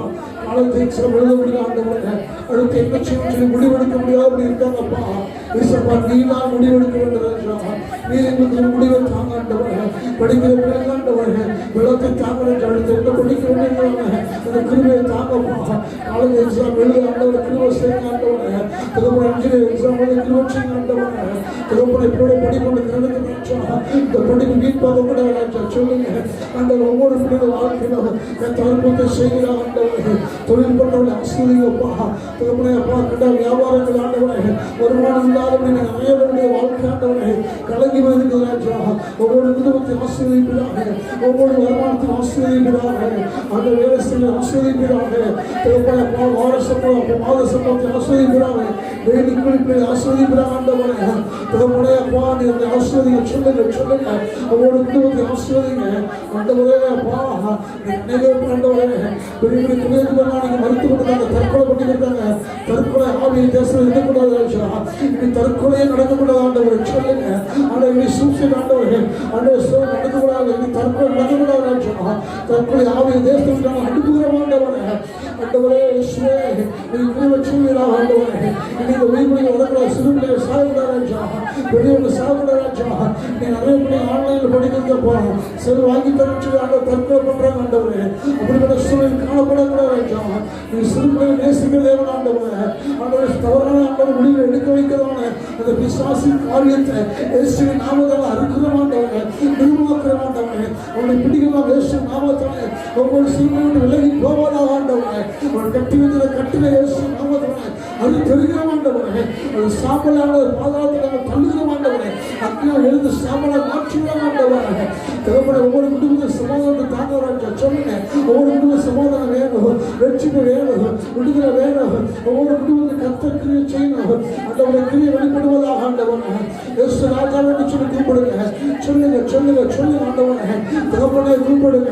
காலேஜ் எக்ஸாம் எழுத முடியாதவங்க அடுத்து என்ன சொல்லி முடிவெடுக்க முடியாதபடி இருக்காங்கப்பா. ஏசப்பா நீதான் முடிவெடுக்க வேண்டியதா? நீ எங்களுக்கு முடிவை தாங்காண்டவங்க, படிக்கிற பிள்ளைகாண்டவங்க, வெள்ளத்தை தாங்க அடுத்து என்ன படிக்க வேண்டியவங்க அந்த கிருமியை தாங்கப்பா. காலேஜ் எக்ஸாம் எழுத ஆண்டவங்க கிரும செய்யாண்டவங்க, திரும்ப இன்ஜினியர் எக்ஸாம் எழுத கிரும செய்யாண்டவங்க, திரும்ப இப்போட படிப்பு கிரணிச்சா இந்த படிப்பு வீட்பாக கூட சொல்லுங்க. அந்த ஒவ்வொரு பிள்ளைகள் வாழ்க்கையிலும் என் தருப்பத்தை செய்கிறாண்டவங்க. தொழில் பண்றவங்களை ஆசிரியப்பா. அப்பா கண்ட வியாபாரங்கள் ஆண்டவனே, வருமானம் இல்லாதவனை நிறைய பேருடைய வாழ்க்கை ஆண்டவனே கலங்கி வருகிறாச்சா. ஒவ்வொரு குடும்பத்தை ஆசிரியப்பதாக, ஒவ்வொரு வருமானத்தையும் ஆசிரியப்பதாக, அந்த வேலை செய்ய ஆசிரியப்பதாக. அப்பா வார சம்பளம் மாத சம்பளத்தை ஆசிரியப்பதாக, டெய்லி குறிப்பை ஆசிரியப்பதாக ஆண்டவனே. அப்பா நீ அந்த ஆசிரியங்க சொல்லுங்க. ஒவ்வொரு குடும்பத்தை ஆசிரியங்க ஆண்டவரே. அப்பா ஆண்டவரே பெரிய பெரிய துணைக்கு மருத்துவமனை தற்கொலை பண்ணிக்கிட்டாங்க. தற்கொலை ஆவியை தேசத்தில் இருக்கக்கூடாது. தற்கொலையே நடக்கக்கூடாது ஆண்டவர் சொல்லுங்க. ஆண்டவரை சூழ்ச்சி ஆண்டவர் ஆண்டவர் நடக்கக்கூடாது. தற்கொலை நடக்கக்கூடாது. தற்கொலை ஆவியை தேசத்தில் அனுப்புகிறோம் ஆண்டவரை. ஆண்டவரே இயேசுவே நீங்க வச்சுவீரா ஆண்டவரே. நீங்க உயிர்களை வரக்கூடாது. சிறுபிள்ளையை சாகக்கூடாது. பெரியவங்க சாகக்கூடாது. நீ நிறைய பிள்ளை ஆன்லைனில் படிக்கிறப்பா சரி வாங்கி தரச்சு ஆண்டவர் தற்கொலை பண்றாங்க ஆண்டவரே. அப்படிப்பட்ட சூழல் காணப்படக்கூடாது. நீ சிறுபிள்ளையை நேசிக்கிற தேவன் ஆண்டவரே. ஆண்டவர் தவறான ஆண்டவர் முடிவை எடுக்க வைக்கிறதான அந்த பிசாசின் காரியத்தை இயேசுவின் நாமத்தால் அறுக்கிறோம் ஆண்டவரே. நிர்மாக்கிறோம் ஆண்டவரே. அவனை பிடிக்கலாம் இயேசு நாமத்தாலே ஒவ்வொரு சிறுமையோடு விலகி போவதாக ஆண்டவரே. அவன் கட்டி வைத்த கட்டில இயேசு நாமத்தாலே அது தெரிகிற ஆண்டவரே, அது சாம்பலான பாதாளத்தில் நாங்கள் தள்ளுகிற ஆண்டவரே, அக்கினியால் எழுந்து சாம்பலை மாற்றிவிட ஆண்டவரே. தகப்பனே, ஒவ்வொரு குடும்பத்தில் சமாதானத்தை தாங்க சொல்லுங்க. ஒவ்வொரு குடும்ப சமாதானம் வேணும், வெற்றிக்கு வேணும், விடுதலை வேணும். ஒவ்வொரு குடும்பத்தை கர்த்தர் கிரியை செய்யணும். ஆண்டவரை கிரியை வெளிப்படுவதாக ஆண்டவரே. இயேசு ராஜாவை சொல்லி கூப்பிடுங்க. சொல்லுங்க சொல்லுங்க சொல்லுங்க ஆண்டவரே. தகப்பனை கூப்பிடுங்க.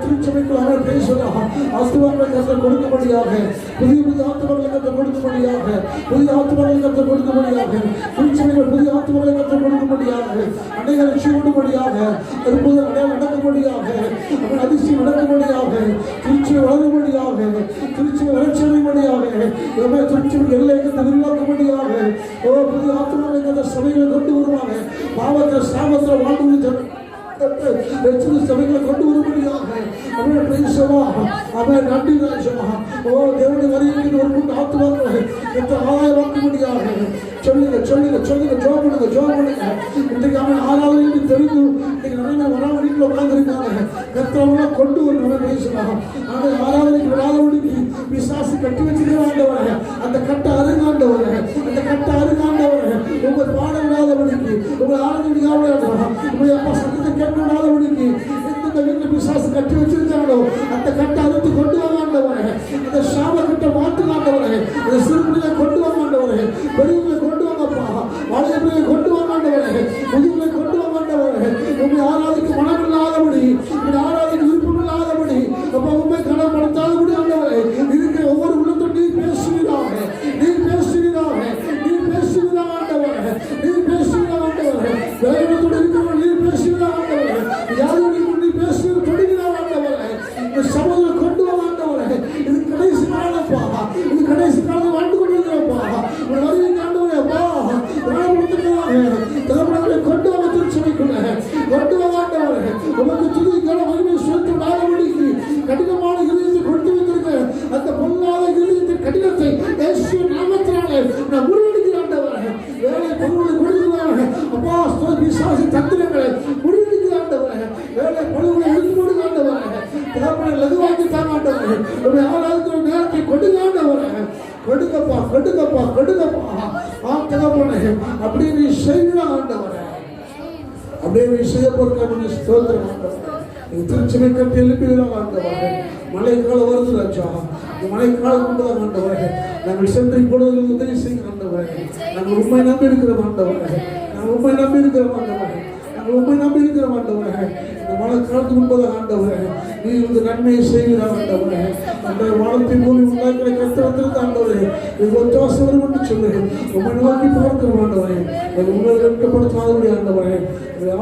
திருச்சபைக்குள் அவர் பேசலாம். ஆத்துமாக்களை கற்றுக் கொடுக்கும்படியாக, புதிய புதிய ஆத்துமாக்களை கற்றுக் கொடுக்கும்படியாக, புதிய ஆத்துமாக்களை கற்றுக் கொடுக்கும்படியாக, திருச்சபைகள் புதிய ஆத்துமாக்களை கற்றுக் கொடுக்கும்படியாக, அநேக லட்சியப்படும்படியாக, அற்புதம் நடக்கும்படியாக, அவன் அதிசயம் நடக்கும்படியாக, திருச்சியை வளரும்படியாக, திருச்சியை வளர்ச்சியடையும்படியாக, திருச்சியை எல்லைக்கு விரிவாக்கும்படியாக, புதிய ஆத்துமாக்களை கற்ற சபைகளை கொண்டு வருவாங்க. பாவத்தில் சாபத்தில் வாழ்ந்து சபைகளை கொண்டு வரும்படியாக அவன் பேசவா, அவன் நன்றி ராஜமா. தேவனுடைய வருகைக்கு ஒரு கூட்ட ஆத்துமாக்களை ஆதாயமாக்கும்படியாக சொல்லுங்க சொல்லுங்க சொல்லுங்க. ஜோ பண்ணுங்க ஜோ பண்ணுங்க. இன்றைக்கு அவன் ஆராதனை தெரிந்து இன்னைக்கு நிறைய வராம வீட்டில் உட்கார்ந்துருக்காங்க. கர்த்தவெல்லாம் கொண்டு ஒரு நம்ம பேசலாம். ஆனால் ஆராதனைக்கு விடாதபடிக்கு விசாசி கட்டி வச்சுக்கிற ஆண்டவரே, அந்த கட்டை அருங்காண்டவரே, அந்த கட்டை அருங்காண்டவரே, உங்கள் பாட விடாதபடிக்கு, உங்கள் ஆராதனை உங்களுடைய அப்பா சத்தத்தை கேட்க விடாதபடிக்கு எந்தெந்த வீட்டில் விசாசி கட்டி வச்சிருக்காங்களோ அந்த கட்டை அறுத்து கொண்டு வாங்காண்டவரே, அந்த சாப கட்டை மாற்றுகாண்டவரே, அந்த சிறுபிள்ளையை கொண்டு வாங்காண்டவரே, பெரியவங்களை கொண்டு வாங்கப்பா, வாழைய பிள்ளையை கொண்டு வாங்காண்டவரே, முதியவர்களை கொண்டு வாங்காண்டவரே. உங்களை ஆராதிக்க மனம் இல்லாதபடி, உங்களை ஆராதிக்க விருப்பம் இல்லாதபடி, அப்பா உண்மை கடன்படுத்தாதபடி ஆண்டவரே, இருக்கிற ஒவ்வொரு உள்ளத்தும் நீ பேசுவீராக, நீ பேசுவீராக, நீ பேசுவீராக ஆண்டவரே, நீ பேசுவீராக ஆண்டவரே. வேதனத்தோடு இருக்கிறவங்க நீ பேசுவீராக ஆண்டவரே, யாரும் நீ பேசுவது தொடுகிறார் ஆண்டவரே. இந்த சமூகத்தை கொண்டு வர ஆண்டவரே, இது கடைசி காலப்பா, இது கடைசி காலம் வாழ்ந்து கொண்டிருக்கிறப்பா, வருகின்ற ஆண்டவரே அப்பா தலைமுறை கொண்டு வர திருச்சபைக்குள்ள கொண்டு வர ஆண்டவரே. உமக்கு துதிக்கான மகிமை சுயத்து நாளவடிக்கு கடினமான இதயத்தை கொடுத்து வைத்திருக்க அந்த பொல்லாத இதயத்தின் கடினத்தை இயேசு நாமத்தினாலே நான் முறியடிக்கிற ஆண்டவரே. வேலை பொருளை கொடுக்கிறாங்க அப்பா, விசுவாசி தந்திரங்களை முறியடிக்கிற ஆண்டவரே. வேலை பொருளை எடுத்து ஆண்டவரே, தலைமுறை லகுவாக்கி தாங்க ஆண்டவரே. உடைய ஆராய்ச்சி நேரத்தை கொடுங்காண்டவரே, கொடுக்கப்பா கொடுக்கப்பா கொடுக்கப்பா. தகப்பனே, அப்படியே நீ செய்கிற ஆண்டவரே, அப்படியே நீ செய்ய போற ஸ்தோத்திரம் ஆண்டவரே. திருச்சபை கட்டி எழுப்பிவிடாங்க ஆண்டவரே. மழைக்காலம் வருது ராஜா, இந்த மழைக்காலம் கொண்டுதான் ஆண்டவரே. நாங்கள் சென்று இப்பொழுது உதவி செய்கிற ஆண்டவரே. நாங்கள் உண்மை நம்பி இருக்கிற ஆண்டவரே, நாங்கள் உண்மை நம்பி இருக்கிற ஆண்டவரே, நாங்கள் உண்மை நம்பி இருக்கிற ஆண்டவரே. இந்த மழை காலத்துக்கு முன்பதாக ஆண்டவரே, நீ இந்த நன்மையை செய்கிறார் ஆண்டவரே. அந்த வானத்தை பூமி உண்டாக்கிற கர்த்தர் ஆண்டவரே, இது ஒத்தாசம் வரும் என்று சொல்லு உண்மை நோக்கி பார்க்கிற ஆண்டவரே. உங்களை வெட்கப்படுத்தாதபடி ஆண்டவரே,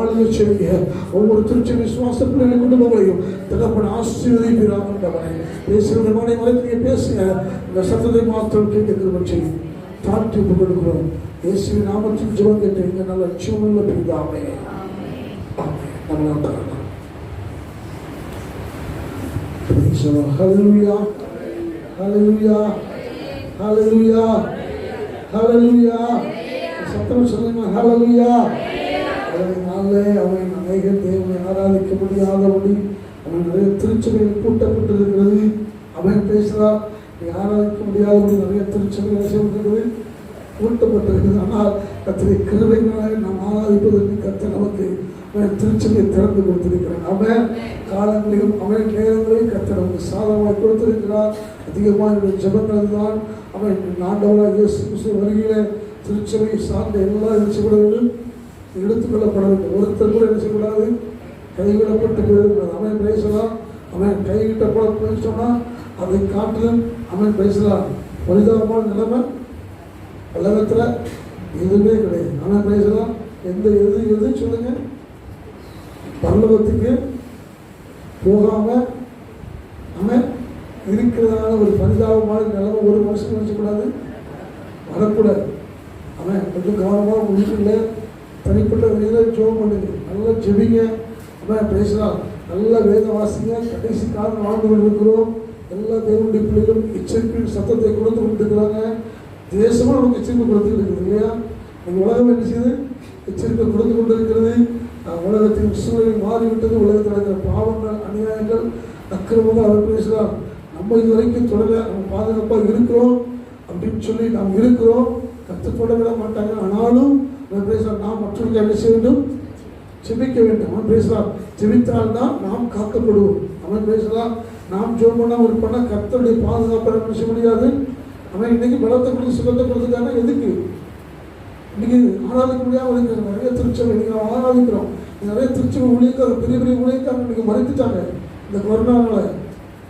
ஆளுகை செய்ய ஒவ்வொரு திருச்சி விசுவாச பிள்ளைகளை குடும்பங்களையும் தகப்பன் ஆசீர்வதிக்கிறார் ஆண்டவரே. பேசுகிற மனை மலைக்கு பேசுங்க, இந்த சத்தத்தை மாத்திரம் கேட்க செய்யும் தாழ்த்தி கொடுக்கிறோம். இயேசுவின் நாமத்தில் ஜெபம் கேட்டு எங்க நல்ல லட்சியமுள்ள பிதாவே, நம்மளால் Hallelujah, hallelujah, hallelujah, hallelujah. சத்தம் சொல்லுங்க hallelujah. நாளே அவன் அநேக தேவனை ஆராதிக்க முடியாதபடி அவன் நிறைய திருச்சபையில் கூட்டப்பட்டிருக்கிறது. அவன் பேசுகிறார், ஆராதிக்க முடியாதபடி நிறைய திருச்சபைகள் செய்யப்பட்டிருக்கிறது, கூட்டப்பட்டிருக்கிறது. ஆனால் கர்த்தருடைய கிருபையினாலே நாம் ஆராதிப்பதற்கு கர்த்தர் நமக்கு திருச்சபையை திறந்து கொடுத்திருக்கிறார். அவன் காலங்களிலும் அவன் நேரங்களையும் கர்த்தர் நமக்கு சாதகமாக கொடுத்திருக்கிறார். அதிகமாக ஜெபங்கள் தான் அவன் ஆண்டவராக இயேசு கிறிஸ்து வருகையில திருச்சபையை சார்ந்த எல்லா நிகழ்ச்சிகளும் எடுத்துக்கொள்ளப்பட வேண்டும். ஒருத்தர் கூட என்ன செய்யக்கூடாது, கைவிடப்பட்டு போயிருக்கிறது. அவன் பேசலாம், அவன் கைவிட்டப்பட பேசினா அதை காட்டிலும் அவன் பேசலாம். பரிதாபமான நிலைமை உலகத்தில் எதுவுமே கிடையாது. அவன் பேசலாம், எந்த எது சொல்லுங்க, பரலோகத்துக்கு போகாம அவன் இருக்கிறதான ஒரு பரிதாபமான நிலைமை ஒரு வருஷம் வச்சுக்கூடாது, வரக்கூடாது. அவன் கொஞ்சம் கவனமாக வீட்டில் தனிப்பட்ட வழியில் ஜெபம் பண்ணுங்க, நல்லா ஜெபிங்க. அவன் பேசலாம், நல்ல வேத வாசிங்க. கடைசி காலம் வாழ்ந்து கொண்டிருக்கிறோம். எல்லா தேவனுடைய பிள்ளைகளும் எச்சரிப்பின் சத்தத்தை கொடுத்து கொண்டிருக்கிறாங்க. தேசமும் நமக்கு எச்சரிக்கை கொடுத்துட்டு இருக்குது இல்லையா? நீங்கள் உலகம் என்ன செய்யுது, எச்சரிக்கை கொடுத்து கொண்டு இருக்கிறது. உலகத்தின் சூழலில் மாறிவிட்டது. உலகத்தில் இருக்கிற பாவங்கள், அநியாயங்கள், அக்கிரமங்கள் அவர் பேசலாம். நம்ம இது வரைக்கும் தொடர நம்ம பாதுகாப்பாக இருக்கிறோம். அப்படின்னு சொல்லி நாம் இருக்கிறோம். கர்த்தர் விட மாட்டாங்க. ஆனாலும் நாம் மற்றவர்களுக்கு என்ன செய்ய வேண்டும்? ஜெபிக்க வேண்டும். அவன் பேசலாம். ஜெபித்தால் தான் நாம் காக்கப்படுவோம். அவன் பேசலாம். நாம் ஜெபம் பண்ணால் ஒரு பண்ண கர்த்தருடைய பாதுகாப்பை என்ன செய்ய முடியாது. அவன் இன்னைக்கு பலத்தை கொடுத்து சுகத்தை கொடுத்துட்டாங்கன்னா எதுக்கு இன்னைக்கு ஆராதிக்க முடியாமல் இருக்கிற நிறைய திருச்சபை இன்னைக்கு ஆராதிக்கிறோம். நிறைய திருச்சபை ஊழியக்காரர் பெரிய பெரிய ஊழியக்காரர் இன்னைக்கு மறைத்துட்டாங்க இந்த கொரோனாவால.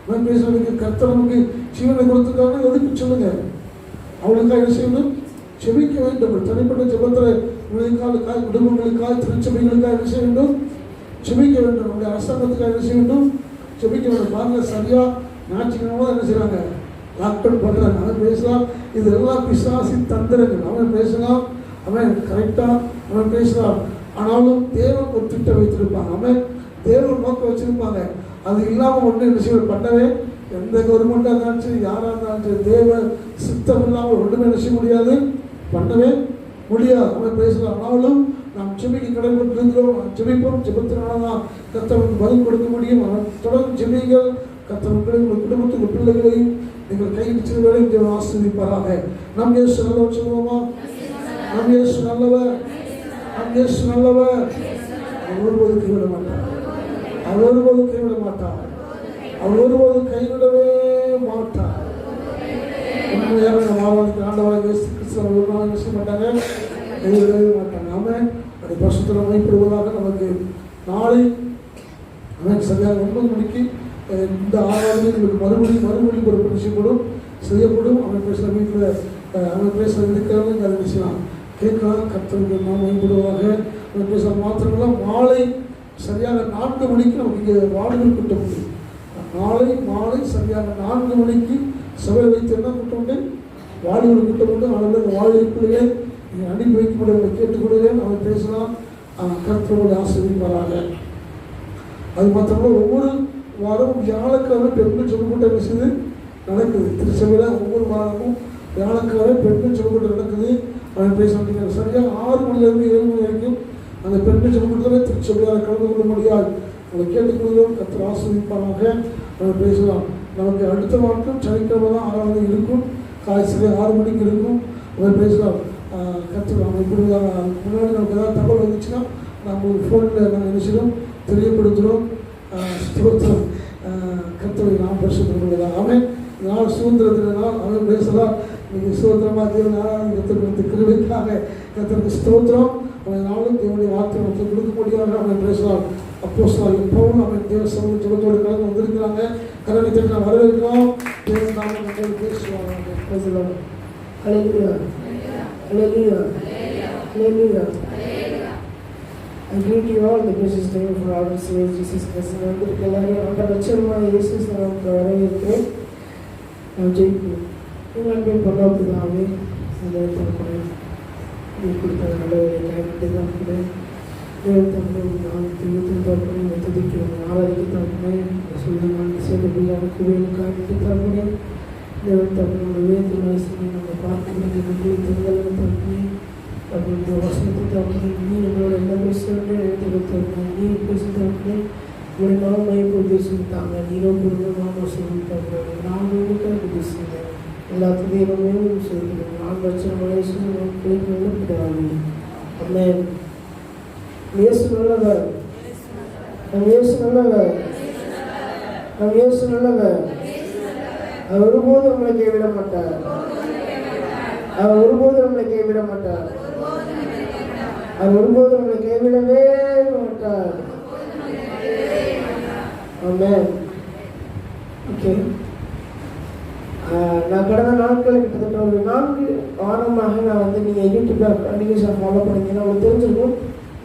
அவன் பேசுறதுக்கு கர்த்தர் நமக்கு ஜீவனை கொடுத்துட்டாங்கன்னா எதுக்கு சொல்லுங்க. அவளுக்காக என்ன செய்யணும்? ஜெபிக்க வேண்டும். தனிப்பட்ட ஜெபத்தில் ஊழியக்காரர்களுக்காக, குடும்பங்களுக்காக, திருச்சபைகளுக்காக என்ன செய்ய வேண்டும்? ஜெபிக்க வேண்டும். நம்முடைய அரசாங்கத்துக்காக என்ன செய்ய வேண்டும்? ஜெபிக்க வேண்டும். பாருங்க, சரியா ஞாயிற்றுக்கிழமை என்ன செய்யறாங்க? லாக்டவுன் பண்ணுறாங்க. அவன் பேசலாம். இதெல்லாம் பிசாசி தந்திரங்கள். அவன் பேசலாம். அவன் கரெக்டாக அவன் பேசலாம். ஆனாலும் தேவன் ஒரு திட்டம் வைத்திருப்பாங்க. அவன் தேவன் நோக்கம் வச்சிருப்பாங்க. அது இல்லாமல் ஒன்று என்ன செய்ய பண்ணவே எந்த கவர்மெண்ட்டாக இருந்தாலும் சரி, யாராக இருந்தாலும் சரி, தேவ சித்தம் இல்லாமல் ஒன்றுமே என்ன செய்ய முடியாது, பண்ணவே முடியாது. அவன் பேசலாம். ஆனாலும் நாம் ஜெபிக்க கடமைப்பட்டிருக்கிறோம். ஜெபிப்போம். ஜெபத்தினால தான் கர்த்தருக்கு பதில் கொடுக்க முடியும். அவன் தொடர்ந்து ஜெபிங்கள். கர்த்தர் உங்கள் குடும்பத்துக்கு பிள்ளைகளையும் நீங்கள் கையிட்டு வேலை ஆசிரியப்பாராக. நம் இயேசு நல்லவர் சொல்லுவோமா? நம் இயேசு நல்லவர். நம் இயேசு நல்லவர். அவர் ஒருபோது கைவிட மாட்டார். அவர் ஒருபோது கைவிட மாட்டார். அவர் ஒருபோது கைவிடவே மாட்டார். உண்மையாக நம்ம ஆராதிக்கிற ஆண்டவராக இயேசு கிறிஸ்து ஒரு நாள் என்ன செய்ய மாட்டாங்க, கைவிடவே மாட்டாங்க. அவன் அப்படி பரிசுத்தம் அமைப்படுவதாக நமக்கு நாளை அவன் சரியாக 9 மணிக்கு இந்த ஆராதனை உங்களுக்கு மறுபடியும் ஒரு செய்யப்படும். அவன் பேசுகிற வீட்டில் அவன் பேசுகிற இருக்கிறவங்க அதை செய்யலாம், கேட்கலாம். கர்த்தருக்கு நாம் மேம்படுவதாக. அவன் பேசுகிற மாத்திரங்கள மாலை சரியாக 4 மணிக்கு நமக்கு இங்கே வாலிபர் கூட்டம் உண்டு. மாலை சரியாக 4 மணிக்கு சபை வைத்து என்ன கூட்டம் உண்டு? வாலிபர் கூட்டம் உண்டு. அதனால் அந்த வாலிபர்களே நீங்கள் அனுப்பி வைக்கப்படுவதை கேட்டுக்கொள்கிறேன். அவன் பேசலாம். கர்த்தருடைய ஆசீர்வதிப்பாராக. அது மாத்திரமே ஒவ்வொரு வாரம் வியாழக்கிழமை பெண்கள் சொல்லக்கூட்ட செய்து நடக்குது. திருச்சபையில் ஒவ்வொரு வாரமும் வியாழக்கிழமை பெண்கள் சொல்லக்கூட்ட நடக்குது. அவன் பேச மாட்டேங்கிறார். சரியாக 6 மணிலேருந்து 7 மணி வரைக்கும் அந்த பெண்கள் சொல்லக்கூட்டத்தில் திருச்சபையால் கலந்து கொள்ள முடியாது. அதை கேட்டுக்கொள்கிறோம். கர்த்தர் ஆசீர்வதிப்பாராக. அவன் பேசலாம். நமக்கு அடுத்த வாரம் சனிக்கிழமை தான் ஆராதனை இருக்கும். காலை சரியாக 6 மணிக்கு இருக்கும். அவன் பேசலாம். கர்த்தர் அவங்க இப்படி முன்னாடி நமக்கு ஏதாவது தகவல் வந்துச்சுன்னா நம்ம ஒரு ஃபோனில் நாங்கள் என்ன செய்யணும், தெரியப்படுத்துகிறோம். ஸ்தோத்திரம். கர்த்தரை நாம் பரிசுத்தப்படுவதாக. அவன் நாள் சுதந்திரத்தினால் அவன் பேசலாம். நீங்கள் சுதந்திரமாக தேவன் கர்த்தருக்கு கிருபைக்காக கர்த்தருக்கு ஸ்தோத்திரம். அவன் நாளும் தேவனுடைய வார்த்தை நமக்கு கொடுக்க முடியாது. அவன் பேசலாம். அப்போஸ்தலர் எப்பவும் அவன் தேவ சமூக ஜெபத்தோடு கலந்து வந்திருக்கிறாங்க. கரனை தட்டி நான் வரவேற்கிறோம். தேவன் நாம மக்கள் பேசுவாங்க. பேசலாம். ஹல்லேலூயா, ஹல்லேலூயா, ஹல்லேலூயா. I greet you all in the precious name of our Lord Jesus Christ. வந்திருக்க எல்லாரையும் அந்த லட்சணமாக இயேசு நமக்கு வரவேற்கிறேன். நாம் ஜெயிப்போம். உங்கள் அன்பின் பரலோகப்பிதாவே, அந்த தகப்பனே, நீ கொடுத்த நல்ல கைவிட்டு தகப்பனே, தேவன் தகப்பனே, நான் தெய்வத்தின் தகப்பனே துதிக்கிறோம். ஆராதிக்க தகப்பனே, சொல்லுங்கள் சேர்ந்த குவியல் கைவிட்டு தகப்பனே, தேவன் தகப்பனோட வேதத்தில் வயசு நம்ம பார்த்து தெங்கள் தகப்பனே, அப்படின்ற வசனத்தை தகப்பனே, நீ என்னோட என்ன பேசுகிறேன் எழுத்துக்கள் நீ பேசுகிறேன் உங்களுடைய நாம இப்போ பேசிவிட்டாங்க. நீரோ பூர்வமாக சொல்லிட்டாங்க. நான் உங்களுக்காக பேசுகிறேன். எல்லாத்துக்கும் என்னமே சொல்லிக்கிறேன். நான் லட்சம் வயசு பிள்ளைகளும் அம்மே இயேசு நல்லவர். நம் இயேசு நல்லவர். நம் இயேசு நல்லவர். அவர் ஒருபோது நம்மளை கைவிட மாட்டார். அவர் ஒருபோது நம்மளை கைவிட மாட்டார். அவர் ஒருபோது நம்மளை கைவிடவே மாட்டார். ஆமென். ஓகே, நான் கடந்த நாட்கள் கிட்டத்தட்ட ஒரு 4 வாரமாக நான் நீங்கள் யூடியூப்பில் கண்டினியூஸாக ஃபாலோ பண்ணிங்கன்னா உங்களுக்கு தெரிஞ்சிருக்கும்.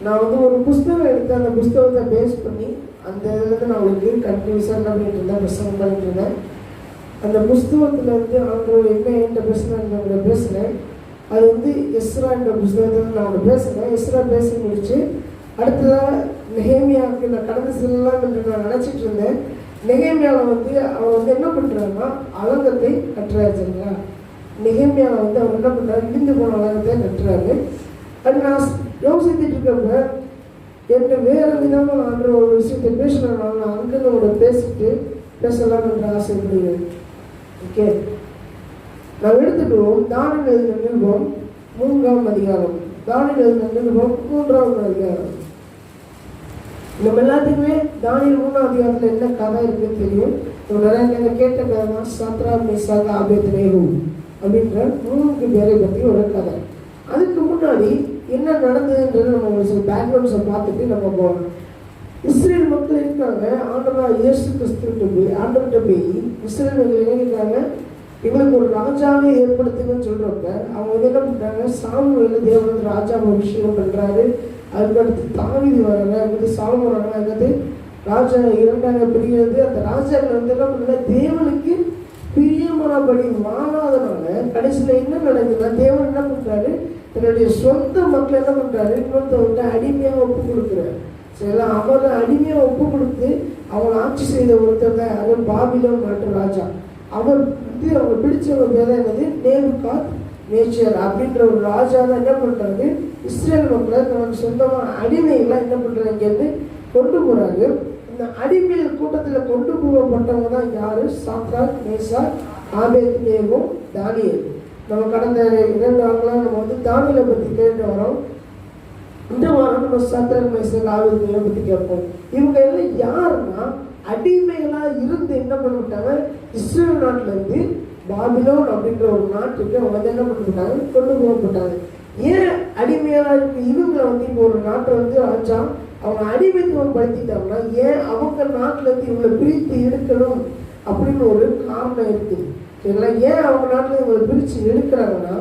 நான் ஒரு புஸ்தகம் எடுத்து அந்த புஸ்தகத்தை பேஸ் பண்ணி அந்த இதில் நான் உங்களுக்கு கண்டினியூஸாக என்ன பண்ணிட்டு இருந்தேன், பிரசங்கம் பண்ணிட்டு இருந்தேன். அந்த புஸ்தகத்தில் ஆண்டவர் என்ன என்கிட்ட பேசுகிறேன் பேசுகிறேன். அது எஸ்ரா என்ற புஸ்தகத்தில் நான் பேசுகிறேன். எஸ்ரா பேசி முடிச்சு அடுத்ததாக நெகேமியாவுக்கு நான் கடந்து செல்லலாம் என்று நான் நினச்சிட்டு இருந்தேன். நெகேமியாவில் அவன் என்ன பண்ணுறாருன்னா அலங்கத்தை கட்டுறாரு. சரிங்களா? நெகேமியாவில் அவர் என்ன பண்ணுறாரு, இடிந்து போன அலங்கத்தை கட்டுறாரு. அது நான் யோசித்துட்டு இருக்கப்ப என்கிட்ட வேறு விதமாக நான் ஒரு விஷயத்தை பேசுகிறேன். நான் அங்கிருந்து பேசிட்டு பேசலாம் என்று ஆசைப்படுகிறேன். ஓகே, நாம் எடுத்துக்கிறோம். தானியேல் எழுதின நிருபம் 3ஆம் அதிகாரம். தானியேல் எழுதின நிருபம் 3ஆம் அதிகாரம். நம்ம எல்லாத்துக்குமே தானியேல் 3ஆம் அதிகாரத்தில் என்ன கதை இருக்குன்னு தெரியும். நிறைய கேட்ட கதை தான் சாத்ராக் மேஷாக் ஆபேத்நேகோ அப்படின்ற 3 பேரை பற்றி ஒரு கதை. அதுக்கு முன்னாடி என்ன நடந்ததுன்றது நம்ம சில பேக்ரவுண்ட்ஸை பார்த்துட்டு நம்ம போகலாம். இஸ்ரேல் மக்கள் இருக்காங்க. ஆண்டவராக இயேசு கிறிஸ்துவிட்ட போய் ஆண்டவர்கிட்ட போய் இஸ்ரேல் மக்கள் இணைக்கிறாங்க, எங்களுக்கு ஒரு ராஜாவே ஏற்படுத்துங்கன்னு சொல்கிறப்ப அவங்க வந்து என்ன பண்ணுறாங்க, சாமுவேல் தேவன் ராஜாவை அபிஷேகம் பண்ணுறாரு. அதுக்கடுத்து தாவீது வராங்க, அடுத்து சாலமோன் வராங்க, அடுத்து ராஜா இரண்டாங்க பிரிகிறது. அந்த ராஜாக்கள் வந்து என்ன பண்ணுறாங்க, தேவனுக்கு பிரியமானபடி வாழாதனால கடைசியில் என்ன நடக்குதுன்னா தேவன் என்ன பண்ணுறாரு, தன்னுடைய சொந்த மக்களை என்ன பண்ணுறாரு, இன்னொருத்தவங்க அடிமையாக ஒப்பு கொடுக்குறாரு. சரிங்களா? அவரை அடிமையாக ஒப்பு கொடுத்து அவங்களை ஆட்சி செய்த ஒருத்தவங்க அது பாபிலோன் நாட்டு ராஜா. அவர் வந்து அவங்க பிடிச்சவங்க பேர் தான் என்னது, நேபுகாத் நேச்சர் அப்படின்ற ஒரு ராஜா தான் என்ன பண்ணுறாரு, இஸ்ரேல் மக்களை தனக்கு சொந்தமாக அடிமைகள்லாம் என்ன பண்ணுறாங்க இங்கேருந்து கொண்டு போகிறாங்க. இந்த அடிமைகள் கூட்டத்தில் கொண்டு போகப்பட்டவங்க தான் யாரு, சாத்ராக் மேஷாக் ஆபேத்நேகோ தானியேல். நம்ம கடந்த 2 வாரங்களாக நம்ம வந்து தானியேலை பற்றி கேட்டு வரோம். இந்த வாரம் நம்ம சாத்ராக் மேஷாக் ஆபேத்நேகோ பற்றி கேட்போம். இவங்க எல்லாம் யாருன்னா அடிமைகளாக இருந்து என்ன பண்ணிவிட்டாங்க, இஸ்ரேல் நாட்டிலேருந்து பாபிலோன் அப்படின்ற ஒரு நாட்டுக்கு அவங்க வந்து என்ன பண்ணிவிட்டாங்க, கொண்டு போகப்பட்டாங்க. ஏன் அடிமையாக இருக்கு இவங்களை வந்து இப்போ ஒரு நாட்டை வந்து ராஜா அவங்க அடிமைத்துவம் படுத்திட்டாங்கன்னா ஏன் அவங்க நாட்டிலேருந்து இவங்களை பிரித்து எடுக்கணும் அப்படின்னு ஒரு காரணம் இருக்குது. சரிங்களா? ஏன் அவங்க நாட்டில் இவங்களை பிரித்து எடுக்கிறாங்கன்னா,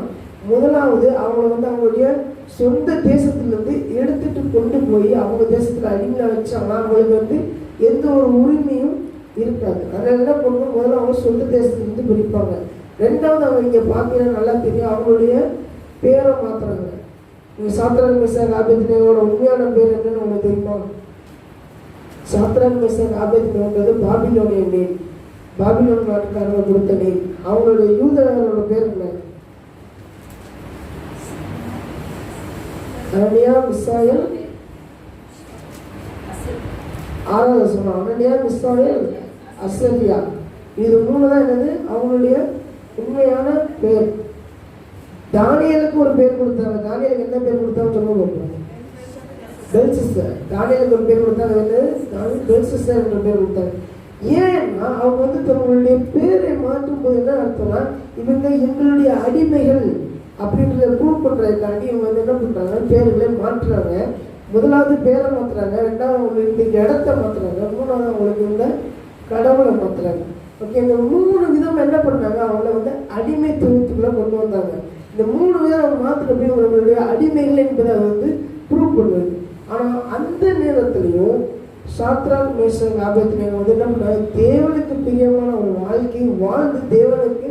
முதலாவது அவங்கள வந்து அவங்களுடைய சொந்த தேசத்துலேருந்து எடுத்துட்டு கொண்டு போய் அவங்க தேசத்தில் அடிமையாக வச்சாங்கன்னா அவங்களுக்கு வந்து எந்த ஒரு உரிமையும் இருக்காது. அதனால என்ன பண்ணணும், முதல்ல அவங்க சொந்த தேசத்துலேருந்து பிரிப்பாங்க. ரெண்டாவது அவங்க இங்கே பார்த்தீங்கன்னா நல்லா தெரியும், அவங்களுடைய பேரை மாற்றுறாங்க. நீங்கள் சாத்ராக் மேஷாக் ஆபேத்நேகோட உண்மையான பேர் என்னன்னு உங்களுக்கு தெரியுமா? சாத்ராக் மேஷாக் ஆபேத்நேகோன்றது பாபிலோனிய நேம், பாபிலோன் நாட்டுக்காரங்க கொடுத்த நேம். அவங்களுடைய யூதர்களோட பேர் என்ன? அனனியா, மிசாயேல், 6வது சொன்னோம். அனனியா, மிசாயேல், அசரியா. இது 3 தான் என்னது அவங்களுடைய உண்மையான பேர். தானியேலுக்கு ஒரு பேர் கொடுத்தாங்க. தானியேலுக்கு என்ன பேர் கொடுத்தாங்க சொல்லுங்க. பெல்ஷஸ்ஸர். தானியேலுக்கு ஒரு பேர் கொடுத்தாங்க, என்னது பெல்ஷஸ்ஸர் என்ற பேர் கொடுத்தாங்க. ஏன்னா அவங்க வந்து தங்களுடைய பேரை மாற்றும் போது என்ன அர்த்தம்னா இவங்க எங்களுடைய அடிமைகள் அப்படின்றத ப்ரூவ் பண்ணுறதுக்காண்டி இவங்க வந்து என்ன பண்ணுறாங்க, பேர்களை மாற்றுறாங்க. முதலாவது பேரை மாற்றுறாங்க, ரெண்டாவது அவங்களுக்கு இந்த இடத்த மாற்றுறாங்க, மூணாவது அவங்களுக்கு இந்த கடவுளை மாற்றுறாங்க. ஓகே, இந்த 3 விதம் என்ன பண்ணாங்க, அவங்கள வந்து அடிமைத்துவத்துக்குள்ளே கொண்டு வந்தாங்க. இந்த 3 விதம் அவங்க மாற்றுறப்ப அவங்களுடைய அடிமைகள் என்பதை வந்து ப்ரூவ் பண்ணுவது. ஆனால் அந்த நேரத்துலையும் சாத்ராக் மேஷாக் ஆபேத்நேகோ வந்து என்ன பண்ணாங்க, தேவனுக்கு பிரியமான ஒரு வாழ்க்கை வாழ்ந்து தேவனுக்கு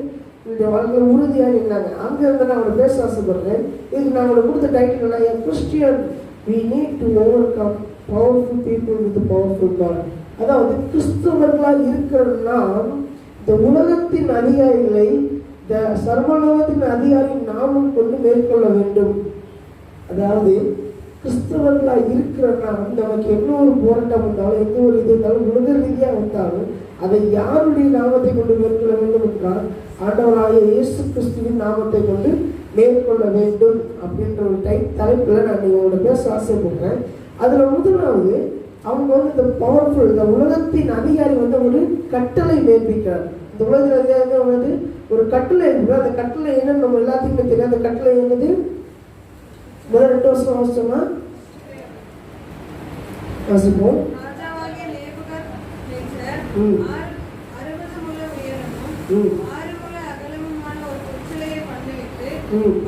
இந்த வாழ்க்கை உறுதியாக இருந்தாங்க. அங்கே இருந்து நான் அவங்களை பேச ஆசைப்படுறேன். இதுக்கு நான் அவங்களை கொடுத்த டைட்டில் என்ன, Christian we need to overcome powerful people with powerful God. அதாவது கிறிஸ்தவர்களாக இருக்கிறதுனா இந்த உலகத்தின் அதிகாரிகளை இந்த சர்வலோகத்தின் அதிகாரி நாமும் கொண்டு மேற்கொள்ள வேண்டும். அதாவது கிறிஸ்தவர்களாக இருக்கிறன்னா நமக்கு என்ன ஒரு போராட்டம் வந்தாலும் எந்த ஒரு இது இருந்தாலும் உலக ரீதியாக வந்தாலும் அதை யாருடைய நாமத்தை கொண்டு மேற்கொள்ள வேண்டும் என்றால் ஆண்டவராகிய இயேசு கிறிஸ்துவின் நாமத்தை கொண்டு மேற்கொள்ள வேண்டும் அப்படின்ற ஒரு தலைப்பில் நான் உங்களோட பேச ஆசைப்படுறேன். அதில் முதலாவது அவங்க வந்து இந்த பவர்ஃபுல் இந்த உலகத்தின் அதிகாரி வந்து ஒரு கட்டளை மேற்பிக்கிறார். இந்த உலகத்தின் அதிகாரி வந்து ஒரு கட்டளை இருக்கிறார். அந்த கட்டளை என்னன்னு நம்ம எல்லாத்துக்குமே தெரியும். அந்த கட்டளை என்னது, முதல் 2 வருஷம் அவசரமா வாசிப்போம்.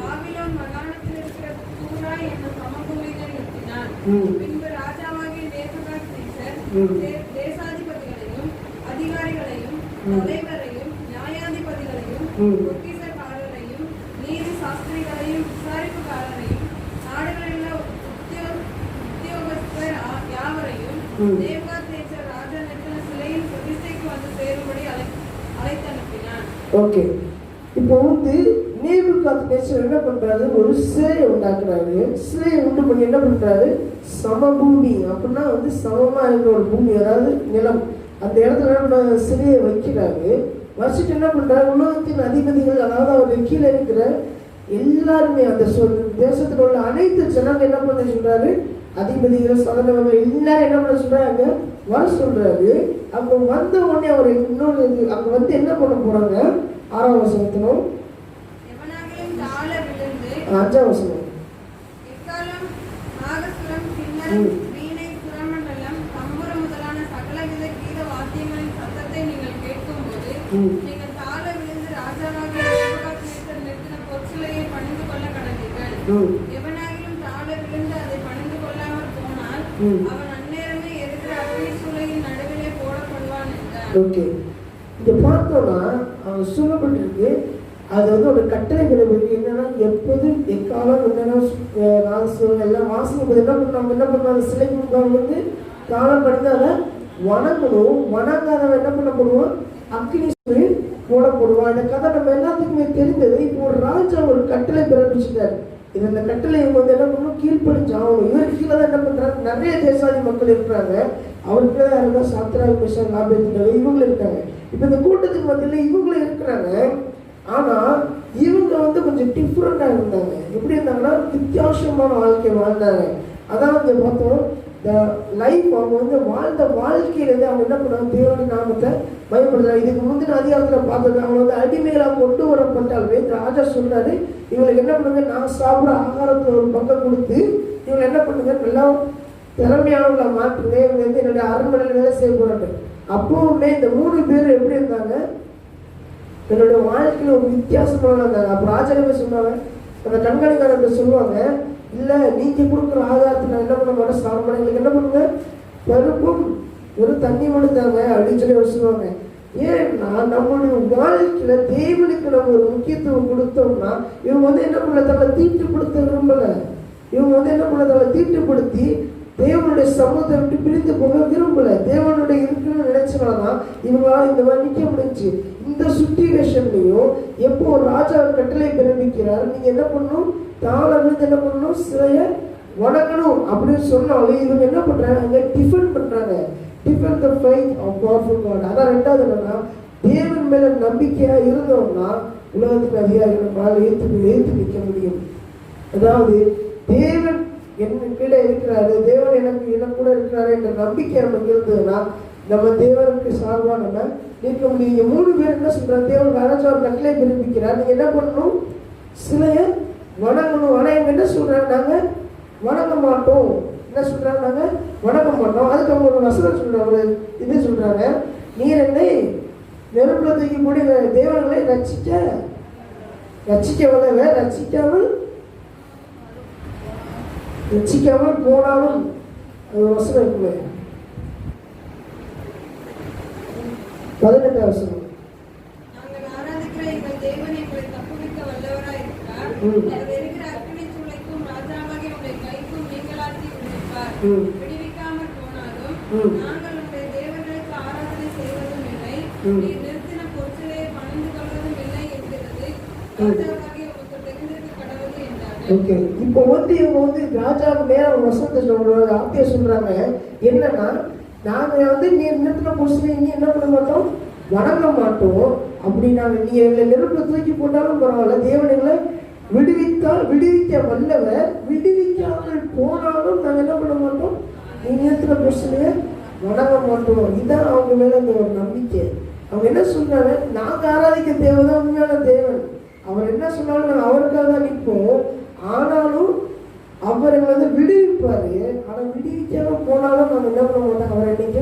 பாபிலோன் மாகாணத்தில் இருக்கிற தூராய் என்னும் சமபூமியில் நிறுத்தினார். பின்பு ராஜாவாகிய நேபுகாத்நேசர் தேசாதிபதிகளையும் அதிகாரிகளையும் தலைவரையும் நியாயாதிபதிகளையும் பொக்கிஷக்காரரையும் நீதி சாஸ்திரிகளையும் விசாரிப்புக்காரரையும் நாடுகளில் உத்தியோகஸ்தர் யாவரையும் நேபுகாத்நேசர் ராஜா நிறுத்தின சிலையின் பிரதிஷ்டைக்கு வந்து சேரும்படி அழைத்தனுப்பினார். ஓகே, இப்போ வந்து நேபுகாத்நேசர் என்ன பண்றாரு, ஒரு சிலையை உண்டாக்குறாரு. சிலையை உண்டு பண்ணி என்ன பண்றாரு, சமபூமி அப்படின்னா வந்து சமமா இருக்கிற ஒரு பூமி, அதாவது நிலம், அந்த இடத்துல சிலையை வைக்கிறாரு. வச்சுட்டு என்ன பண்றாரு, உலகத்தின் அதிபதிகள், அதாவது அவருக்கு கீழே இருக்கிற எல்லாருமே, அந்த தேசத்தில் உள்ள அனைத்து ஜனங்க என்ன பண்ண சொல்றாரு, அதிபதிகள் சாதாரண எல்லாரும் என்ன பண்ண சொல்றாங்க, வர சொல்றாரு. அங்க வந்த உடனே அவர் இன்னொரு அங்க வந்து என்ன பண்ண போறாங்க, 6ஆம் வசனத்திலும் 5ஆம் வசனம், நீங்கள் தாழ விழுந்து ராஜாவாகிய நேபுகாத்நேச்சர் நிறுத்தின பொற்சிலையை பணிந்து கொள்ள கடந்தீர்கள். எவனாகிலும் தாழ விழுந்து அதை பணிந்து கொள்ளாமல் போனால் அவன் அந்நேரமே எரிகிற அக்னி சூளையின் நடுவிலே போடப்படுவான் என்றார். ஓகே, இதை பார்த்தோம்னா அவன் சொல்லப்பட்டிருக்கு, அது வந்து ஒரு கட்டளை கிடையாது. என்னன்னா எப்போதும் எக்காலம் என்னன்னா எல்லாம் வாசிக்கும் என்ன பண்ணாங்க, என்ன பண்ணாங்க, சிலை முன்பாக வந்து தாளம் படித்து அதை வணங்கணும். வணங்காதவன் என்ன பண்ணப்படுவான், அக்னி சூளை போடப்படுவான். இந்த கதை நம்ம எல்லாத்துக்குமே தெரிந்தது. இப்போ ஒரு ராஜா ஒரு கட்டளை பிறப்பிச்சுட்டார். இது அந்த கட்டளை இவங்க வந்து என்ன பண்ணணும், கீழ்ப்படிஞ்சாகணும். இவர் கீழே தான் என்ன பண்றாங்க, நிறைய தேசாதி மக்கள் இருக்கிறாங்க. அவருக்கு யாருன்னா சாத்ராக் மேஷாக் ஆபேத்நேகோ இவங்களும் இருக்காங்க. இப்போ இந்த கூட்டத்துக்கு மத்தியில் இவங்களும் இருக்கிறாங்க. ஆனா இவங்க வந்து கொஞ்சம் டிஃப்ரெண்டா இருந்தாங்க. எப்படி இருந்தாங்கன்னா வித்தியாசமான வாழ்க்கை வாழ்ந்தாங்க. அதான் வந்து பார்த்தோம், இந்த லைஃப் அவங்க வந்து வாழ்ந்த வாழ்க்கையிலேருந்து அவங்க என்ன பண்ணுவாங்க, தேவனுடைய நாமத்தை பயன்படுத்துறாங்க. இதுக்கு முந்தின அதிகாரத்தில் பார்த்தது, அவங்க வந்து அடிமைகளாக கொண்டு வரப்பட்டாலுமே ராஜா சொல்றாரு, இவங்களுக்கு என்ன பண்ணுங்க, நான் சாப்பிட்ற ஆகாரத்தில் ஒரு பங்கம் கொடுத்து இவங்க என்ன பண்ணுங்க, நல்லா திறமையானவங்களை மாற்றுங்க, இவங்க வந்து என்னுடைய அரண்மனையில் வேலை செய்ய போறாங்க. அப்போவுமே இந்த 3 பேர் எப்படி இருந்தாங்க, என்னுடைய வாழ்க்கையில் ஒரு வித்தியாசமான இருந்தாங்க. அப்போ ராஜாவே சொன்னாங்க, அந்த கண்காணிக்காரர்கிட்ட சொல்லுவாங்க, இல்லை நீங்கள் கொடுக்குற ஆதாரத்தை நான் என்ன பண்ண மாட்டேன், சாப்பிட எங்களுக்கு என்ன பண்ணுங்க, பருப்பும் ஒரு தண்ணி கொடுத்தாங்க அப்படின்னு சொல்லி அவர் சொல்லுவாங்க. ஏன்னா நம்மளுடைய வாழ்க்கையில தேவனுக்கு நம்ம ஒரு முக்கியத்துவம் கொடுத்தோம்னா, இவங்க வந்து என்ன பண்ண தன்னை தீட்டுப்படுத்த விரும்பல. இவங்க வந்து என்ன பண்ண தன்னை தீட்டுப்படுத்தி தேவனுடைய சமூகத்தை விட்டு பிரிந்து போக விரும்பல. தேவனுடைய இருக்குன்னு நினைச்சனால்தான் இவங்களால இந்த மாதிரி நிற்க முடிஞ்சு. இந்த சுச்சுவேஷன்லையும் எப்போ ஒரு ராஜா கட்டளை பிறப்பிக்கிறார், நீங்க என்ன பண்ணணும், தாள விழுந்து என்ன பண்ணணும், சிலைய வணங்கணும் அப்படின்னு சொன்னாலும் இவங்க என்ன பண்றாங்க, டிஃபெண்ட் பண்றாங்க. Defend the faith of powerful God. அதான் ரெண்டாவது என்னன்னா, தேவன் மேல நம்பிக்கையா இருந்தோம்னா உலகத்துக்கு அதிகாரிகள் நம்மளால ஏற்று நிற்க முடியும். அதாவது தேவன் என்ன கீழே இருக்கிறாரு, தேவன் எனக்கு கூட இருக்கிறாரு என்ற நம்பிக்கை நமக்கு இருந்ததுன்னா நம்ம தேவனுக்கு சார்பா நம்ம நிற்க முடியும். இங்க 3 பேர் என்ன சொல்றாங்க, தேவனுக்கு அரசு ஒரு கட்டளை பிறப்பிக்கிறார், நீங்க என்ன பண்ணணும், சிலைய வணங்கணும். ஆனா இவங்க என்ன சொல்றாங்க, நாங்க வணங்க மாட்டோம். என்ன சொல்றாங்க, நாங்க வணங்க மாட்டோம். அதுக்கு அவங்க ஒரு வசனம் சொல்றாங்க, இது சொல்றாங்க, நீர் என்னை நெருப்புல தூக்கி போடி தேவர்களை ரட்சிக்காமல் போனாலும் அது வசனம் இருக்குமே, 18ஆம் வசனம். நாங்கள் ஆராதிக்கிற எங்கள் தேவன் எங்களை தப்புவிக்க வல்லவராய் இருக்கிறார். அவர் எரிகிற அக்கினி சூளைக்கும் ராஜாவாகிய உடைய கைக்கும் நீங்களாக்கி விடுவிப்பார். விடுவிக்காமல் போனாலும் நாங்கள் உடைய தேவர்களுக்கு ஆராதனை செய்வதும் இல்லை, நீ நிறுத்தின பொற்சிலையை பணிந்து கொள்வதும் இல்லை என்கிறது ராஜாவாகிய உமக்கு தெரிந்திருக்க கடவுள் என்றார்கள். ஓகே, இப்போ வந்து இவங்க வந்து ராஜாவுக்கு நேரம் ஒரு வசனத்தை சொல்றாங்க, ஆத்திய சொல்றாங்க என்னன்னா, நாங்க வந்து நீ நிறுத்தின பொருசிலை நீ என்ன பண்ண மாட்டோம், வணங்க மாட்டோம். அப்படி நாங்கள் நீ எங்களை நெருப்புல தூக்கி போட்டாலும் பரவாயில்ல, தேவன் எங்களை விடுவிக்க வல்லவர், விடுவிக்காமல் போனாலும் நாங்கள் என்ன பண்ண மாட்டோம், நீ நிறுத்தின பொருசிலைய வணங்க மாட்டோம். இதுதான் அவங்க மேல அந்த ஒரு நம்பிக்கை. அவங்க என்ன சொல்றாங்க, நாங்க ஆராதிக்க தேவைதான் உண்மையான தேவன், அவர் என்ன சொன்னாலும் நாங்கள் அவருக்காக தான் நிற்போம். ஆனாலும் அவரை வந்து விடுவிப்பாரு. ஆனா விடுவிக்காம போனாலும் நம்ம என்ன பண்ண மாட்டோம், அவரை இன்னைக்கு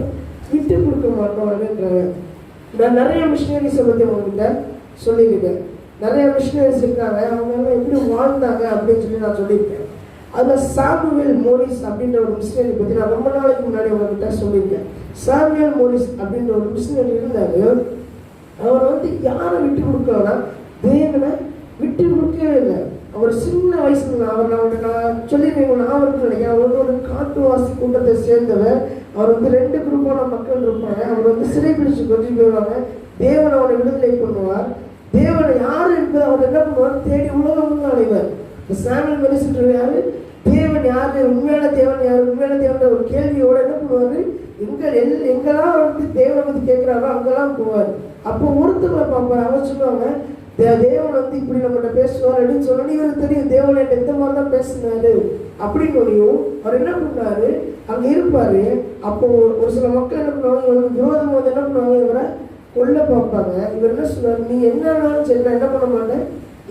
விட்டு கொடுக்க மாட்டோம் அப்படின்றாங்க. நான் நிறைய மிஷினரிஸை பற்றி உங்ககிட்ட சொல்லியிருக்கேன். நிறைய மிஷினரிஸ் இருக்காங்க, அவங்க எல்லாம் எப்படி வாழ்ந்தாங்க அப்படின்னு சொல்லி நான் சொல்லியிருக்கேன். அதில் சாமுவேல் மோரிஸ் அப்படின்ற ஒரு மிஷினரி பற்றி நான் ரொம்ப நாளைக்கு முன்னாடி உங்ககிட்ட சொல்லியிருக்கேன். சாமுவேல் மோரிஸ் அப்படின்ற ஒரு மிஷினரி இருந்தாரு. அவர் வந்து யாரை விட்டு கொடுக்கலன்னா தேவனை விட்டு கொடுக்கவே இல்லை. அவர் சின்ன வயசுல நான் சொல்லியிருக்கேன், அவருக்கு நினைக்கிறேன், அவர் ஒரு காட்டுவாசி கூட்டத்தை சேர்ந்தவர். அவர் வந்து 2 குரூப்பான மக்கள் இருப்பாங்க. அவர் வந்து சிறைப்பிடிச்சு கொண்டு போயிடுவாங்க. தேவன் அவரை விடுதலை பண்ணுவார். தேவனை யாரு என்பது அவர் என்ன பண்ணுவார், தேடி உலகம் அடைவார். சாமுவேல் மோரிஸ் யாரு, தேவன் யாரு, உண்மையான தேவன் யாரு, உண்மையான தேவன் ஒரு கேள்வியோட என்ன பண்ணுவாரு, எங்கெல்லாம் வந்து தேவனை பற்றி கேட்கிறாரோ அங்கெல்லாம் போவார். அப்போ ஒருத்தவங்க பார்ப்பாரு, அவங்க சொல்லுவாங்க தேவன் வந்து இப்படி நம்மகிட்ட பேசுவார் அப்படின்னு சொல்லி இவருக்கு தெரியும் தேவன் என்கிட்ட இந்த மாதிரி தான் பேசினாரு அப்படின்னு அவர் என்ன பண்ணாரு, அங்க இருப்பாரு. அப்போ ஒரு சில மக்கள் என்ன பண்ணுவாங்க, இவருக்கு விரோதம் வந்து என்ன பண்ணுவாங்க, இவரை கொல்ல பார்ப்பாங்க. இவர் என்ன சொல்றாரு, நீ என்னன்னாலும் சரி நான் என்ன பண்ண மாட்டேன்,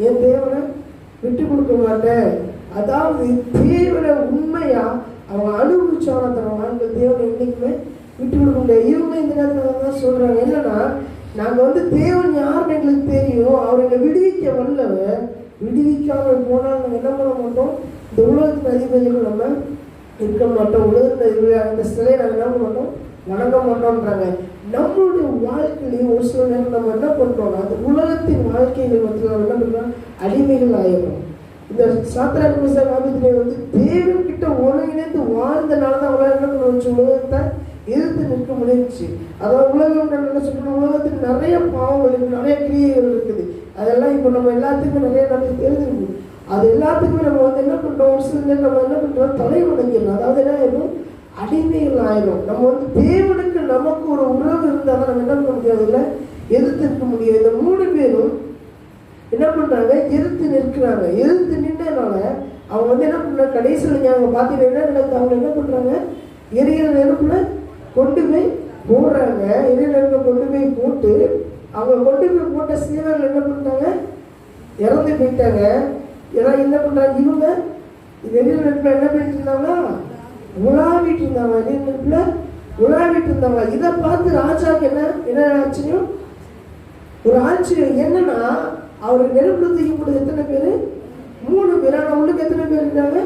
என் தேவனை விட்டு கொடுக்க மாட்டேன். அதாவது தேவனை உண்மையா அவங்க அனுபவிச்சான தன் வாழ்க்கை தேவனை என்னைக்குமே விட்டு கொடுக்க முடியாது. இவங்க இந்த நேரத்தில் தான் சொல்றாங்க என்னன்னா, நாங்க வந்து தேவன் யாருன்னு எங்களுக்கு தெரியும், அவர் எங்களை விடுவிக்க வல்லவர், விடுவிக்காமல் போனால் நாங்கள் என்ன பண்ண மாட்டோம், இந்த உலகத்தின் அதிபதிகள் நம்ம இருக்க மாட்டோம், உலகத்தில் அந்த சிலையை நாங்கள் என்ன பண்ண மாட்டோம், வணங்க மாட்டோம்ன்றாங்க. நம்மளுடைய வாழ்க்கையிலையும் ஒரு சில நேரம் நம்ம என்ன பண்றோம்னா, அந்த உலகத்தின் வாழ்க்கைகள் வந்து நம்ம என்ன பண்றோம், அடிமைகள் ஆயிடும். இந்த சாத்ராக் மேஷாக் ஆபேத்நேகோ வந்து தேவன் கிட்ட ஒருங்கிணைந்து வாழ்ந்தனால தான் அவங்களால என்ன பண்ண வச்சு உலகத்தை எதிர்த்து நிற்க முடிஞ்சிச்சு. அதாவது உலகம் என்ன சொல்லணும், உலகத்துக்கு நிறைய பாவங்கள் இருக்குது, நிறைய கிரியைகள் இருக்குது. அதெல்லாம் இப்போ நம்ம எல்லாத்துக்குமே நிறைய நமக்கு தெரிஞ்சிருக்கு. அது எல்லாத்துக்குமே நம்ம வந்து என்ன பண்ணுறோம், ஒரு சில நேரம் நம்ம என்ன பண்ணுறோம், தலை வணங்கிடணும். அதாவது என்ன ஆயிடும், அடிமைகள் ஆயிடும். நம்ம வந்து தேவனுக்கு நமக்கு ஒரு உறவு இருந்தால் தான் நம்ம என்ன பண்ண முடியாது, இல்லை எதிர்த்து நிற்க முடியாது. இந்த 3 பேரும் என்ன பண்ணுறாங்க, எதிர்த்து நிற்கிறாங்க. எதிர்த்து நின்றனால அவங்க வந்து என்ன பண்ணுறாங்க, கடைசியில் நீங்கள் அவங்க பார்த்தீங்கன்னா என்ன நடக்குது, அவங்க என்ன பண்ணுறாங்க, எரிகிற நெருப்புல கொண்டு போய் போடுறாங்க. எரிகிற நெருப்பை கொண்டு போய் போட்டு அவங்க கொண்டு போய் போட்ட சீவர்கள் என்ன பண்ணிட்டாங்க, இறந்து போயிட்டாங்க. ஏன்னா என்ன பண்ணுறாங்க, இவங்க எரிகிற நெருப்புல என்ன பண்ணிட்டு இருந்தாங்கன்னா உலாவிட்டு இருந்தாங்க, எரிகிற நெருப்புல உலாவிட்டு இருந்தாங்க. இதை பார்த்து ராஜாவுக்கு என்ன ஆச்சரியம், ஒரு ஆச்சரியம் என்னன்னா, அவர் நெருப்புல தூக்கப்படுது எத்தனை பேர், 3 பேர். ஆனால் உள்ளுக்கு எத்தனை பேர் இருக்கிறாங்க,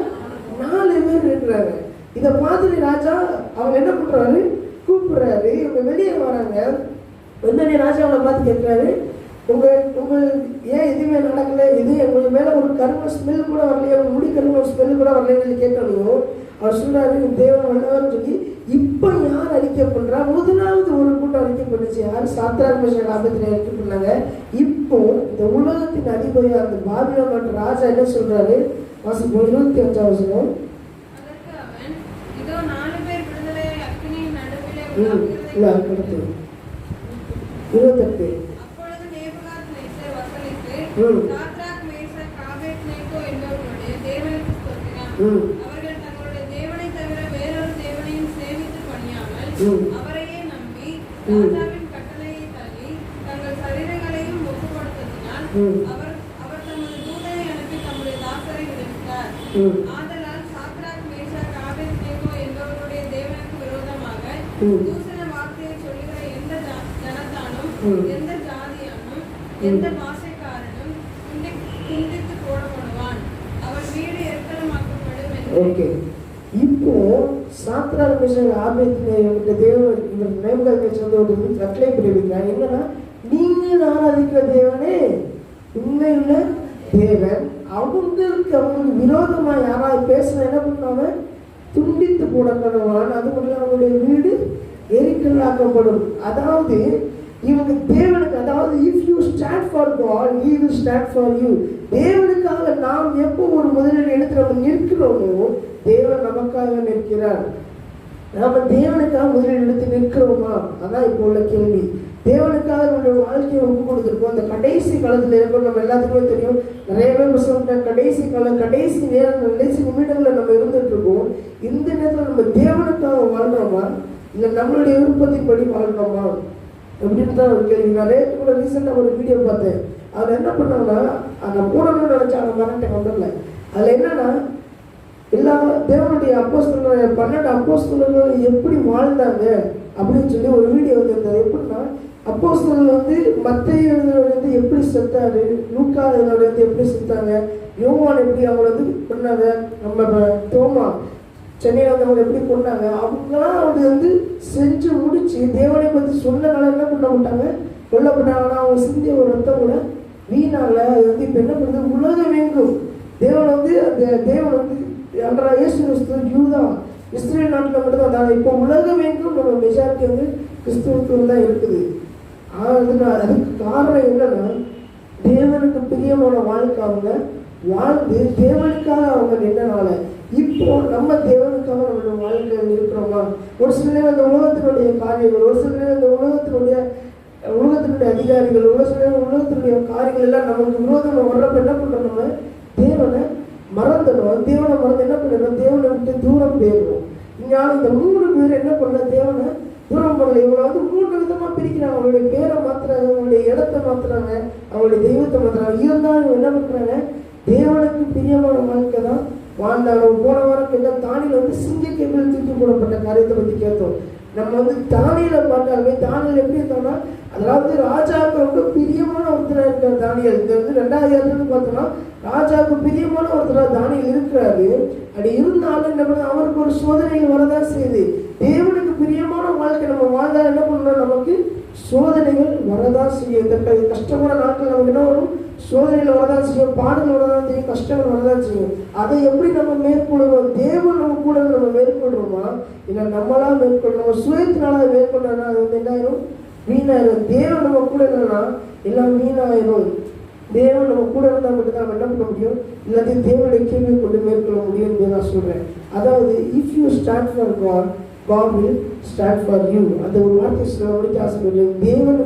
4 பேர் இருக்கிறாங்க. இதை பார்த்துட்டு ராஜா அவங்க என்ன பண்றாரு, கூப்பிடுறாரு. இவங்க வெளியே வராங்க. உடனே ராஜா அவங்களை பார்த்து கேட்கிறாரு, உங்க ஏன் எதுவுமே நடக்கல, இது எங்களுக்கு மேல ஒரு கரும ஸ்மெல் கூட வரலையே, முடி கரும ஸ்மெல் கூட வரலைன்னு கேட்கணும். அவர் சொல்றாரு, தேவன் வல்லவர்னு சொல்லி. இப்போ யார் அறிக்கை பண்றா, முதலாவது ஒரு கூட்டம் அறிக்கை பண்ணுச்சு. யார், சாத்ராக் மேஷாக் ஆபேத்நேகோ அறிக்கை பண்ணாங்க. இப்போ இந்த உலகத்தின் அதிபதியா அந்த பாபிலோன் நாட்டு ராஜா என்ன சொல்றாரு, வாசிப்போம் 25ஆம் வசனம். இதோ 4 பேர் விடுதலையாய் அக்கினியின் நடுவிலே அடுத்து 28. அப்பொழுது நேபுகாத்நேச்சர் வசனித்து சாத்ராக் மேஷாக் ஆபேத்நேகோ என்பவர்களுடைய தேவனுக்கு ஸ்தோத்திரம். அவர்கள் தங்களுடைய தேவனை தவிர வேறொரு தேவனையும் சேவித்து பணியாமல் அவரையே நம்பி ராஜாவின் கட்டளையை தள்ளி தங்கள் சரீரங்களையும் ஒப்புக்கொடுத்ததினால் அவர் தமது தூதனை அனுப்பி தம்முடைய தாசரை விடுவித்தார். ஆதலால் சாத்ராக் மேஷாக் ஆபேத்நேகோ என்பவருடைய தேவனுக்கு விரோதமாக தூசண வார்த்தையை சொல்லுகிற எந்த ஜனத்தானும் எந்த ஜாதியானும் எந்த பாஷைக்காரனும் துண்டித்து போடப்படுவான், அவன் வீடு எருக்களமாக்கப்படும் என்று. இப்போ சாத்ராக் மேஷாக் ஆபேத்நேகோ தேவன் இவர் நேபுகாத்நேச்சர் கட்டளை பிறப்பிக்கிறார். என்னன்னா, நீங்கள் ஆராதிக்கிற தேவனே உண்மையுள்ள தேவன், அவங்களுக்கு விரோதமா யாராவது பேசுனா என்ன பண்ணுவாங்க, துண்டித்து போடப்படுவான், அது மட்டும் அவங்களுடைய வீடு எரிக்கலாக்கப்படும். அதாவது இவங்க தேவனுக்கு, அதாவது if you stand for God he will stand for you. தேவனுக்காக நாம் எப்போ ஒரு முதலில் எடுத்து நம்ம நிற்கிறோமோ தேவன் நமக்காக நிற்கிறார். நாம தேவனுக்காக முதலில் எடுத்து நிற்கிறோமா, அதான் இப்போ உள்ள கேள்வி. தேவனுக்காக நம்மளுடைய வாழ்க்கையை ஒப்பு கொடுத்துருக்கோம். அந்த கடைசி காலத்தில் இருக்கும், நம்ம எல்லாத்துக்குமே தெரியும், நிறைய பேர் சொல்லிட்டாங்க, கடைசி காலம், கடைசி நேரம், கடைசி நிமிடங்களில் நம்ம இருந்துட்டு இருக்கோம். இந்த நேரத்தில் நம்ம தேவனுக்காக வாழ்றோமா, இல்லை நம்மளுடைய விருப்பத்தின்படி வாழ்றோமா அப்படின்னு தான் ஒரு கேள்வி. நான் நேற்று கூட ரீசெண்டாக ஒரு வீடியோ பார்த்தேன். அதில் என்ன பண்ணாங்கன்னா, நான் போடணும்னு நினச்சா அந்த கரெக்டாக வந்துடல. அதில் என்னன்னா, எல்லா தேவனுடைய அப்போஸ்தலர்கள் 12 அப்போஸ்தலர்கள் எப்படி வாழ்ந்தாங்க அப்படின்னு சொல்லி ஒரு வீடியோ வந்து எப்படின்னா, அப்போஸ்தலர்கள் வந்து மத்தேயு வந்து எப்படி செத்தாரு, லூக்கா வந்து எப்படி செத்தாங்க, யோவான் எப்படி அவங்க வந்து பண்ணாங்க, நம்ம தோமா சென்னையில் வந்தவங்க எப்படி கொண்டாங்க, அவங்களாம் அவங்க வந்து செஞ்சு முடிச்சு தேவனை பற்றி சொன்னனால என்ன பண்ண மாட்டாங்க, கொல்லப்பட்டாங்கன்னா அவங்க சிந்திய ஒரு ரத்தம் கூட வீணால. அது வந்து இப்போ என்ன பண்ணுறது, உலகம் எங்கும் தேவன் வந்து அந்த தேவன் வந்து அன்றாட இயேசு கிறிஸ்து யூதா இஸ்ரேல் நாட்டில் மட்டும் தான். இப்போ உலகம் எங்கும் நம்ம மெஜாரிட்டி வந்து கிறிஸ்துவுக்குள்ள தான் இருக்குது. அதுக்கு காரணம் என்னன்னா, தேவனுக்கு பிரியமான வாழ்க்கை அவங்க வாழ்ந்து தேவனுக்காக அவங்க நின்றனால. இப்போ நம்ம தேவனுக்காக நம்மளோட வாழ்க்கையில் இருக்கிறோமா? ஒரு சில நேரம் அந்த உலகத்தினுடைய காரியங்கள், ஒரு சில நேரம் அந்த உலகத்தினுடைய அதிகாரிகள் உலகத்தினுடைய காரியங்கள் எல்லாம் நமக்கு விரோதமாக வர்றப்ப என்ன பண்ணுறோம்? நம்ம தேவனை மறந்துடும். தேவனை மறந்து என்ன பண்ணுறோம்? தேவனை விட்டு தூரம் போயிடுவோம். ஞானம் இந்த 3 பேர் என்ன பண்ண? தேவனை தூரம் பண்ணல. இவங்களை 3 விதமாக பிரிக்கிறாங்க. அவங்களுடைய பேரை மாத்துறாங்க, அவங்களுடைய இடத்தை மாத்துறாங்க, அவங்களுடைய தெய்வத்தை மாத்துறாங்க. இருந்தாலும் இவங்க என்ன பண்ணுறாங்க? தேவனுக்கு பிரியமான வாழ்க்கை தான் வாழ்ந்தாங்க. போன வாரம் கேட்ட தானியில் சிங்கக்கேபில் தூக்கி போடப்பட்ட காரியத்தை பற்றி கேட்டோம். நம்ம தானியலை பார்த்தாலுமே தானியல் எப்படி இருந்தோம்னா, அதாவது ராஜாவுக்கு ரொம்ப பிரியமான ஒருத்தராக இருக்கார் தானியல். இந்த 2,000 பார்த்தோம்னா ராஜாவுக்கு பிரியமான ஒருத்தராக தானியல் இருக்கிறாரு. அப்படி இருந்தாலும் என்ன பண்ண, அவருக்கு ஒரு சோதனைகள் வரதான் செய்யுது. தேவனுக்கு பிரியமான வாழ்க்கை நம்ம வாழ்ந்தால் என்ன பண்ணணும்? நமக்கு சோதனைகள் வரதான் செய்யும். இந்த கஷ்டமான நாட்கள் நமக்கு என்ன வரும்? சோதனைகள் வரதான் செய்யும், பாடுகள் வரதான் செய்யும், கஷ்டங்கள் வரதான் செய்யும். அதை எப்படி நம்ம மேற்கொள்ளுவோம்? தேவன் நம்ம கூட நம்ம மேற்கொள்றோமா இல்லை நம்மளா மேற்கொள்றோம்? நம்ம சுயத்தினால மேற்கொள்ளனா அது என்ன ஆயிரும்? வீணாயிரும். தேவன் நம்ம கூட இல்லைன்னா எல்லாம் வீணாயிரும். தேவன் நம்ம கூட இருந்தால் மட்டும்தான் நம்ம என்ன பண்ண முடியும்? எல்லாத்தையும் தேவனுடைய கேள்வி கொண்டு மேற்கொள்ள முடியும் என்று நான் சொல்றேன். அதாவது if you stand for God, God will stand for you. அந்த ஒரு வார்த்தை சொல்லிட்டு ஆசைப்படுறேன்.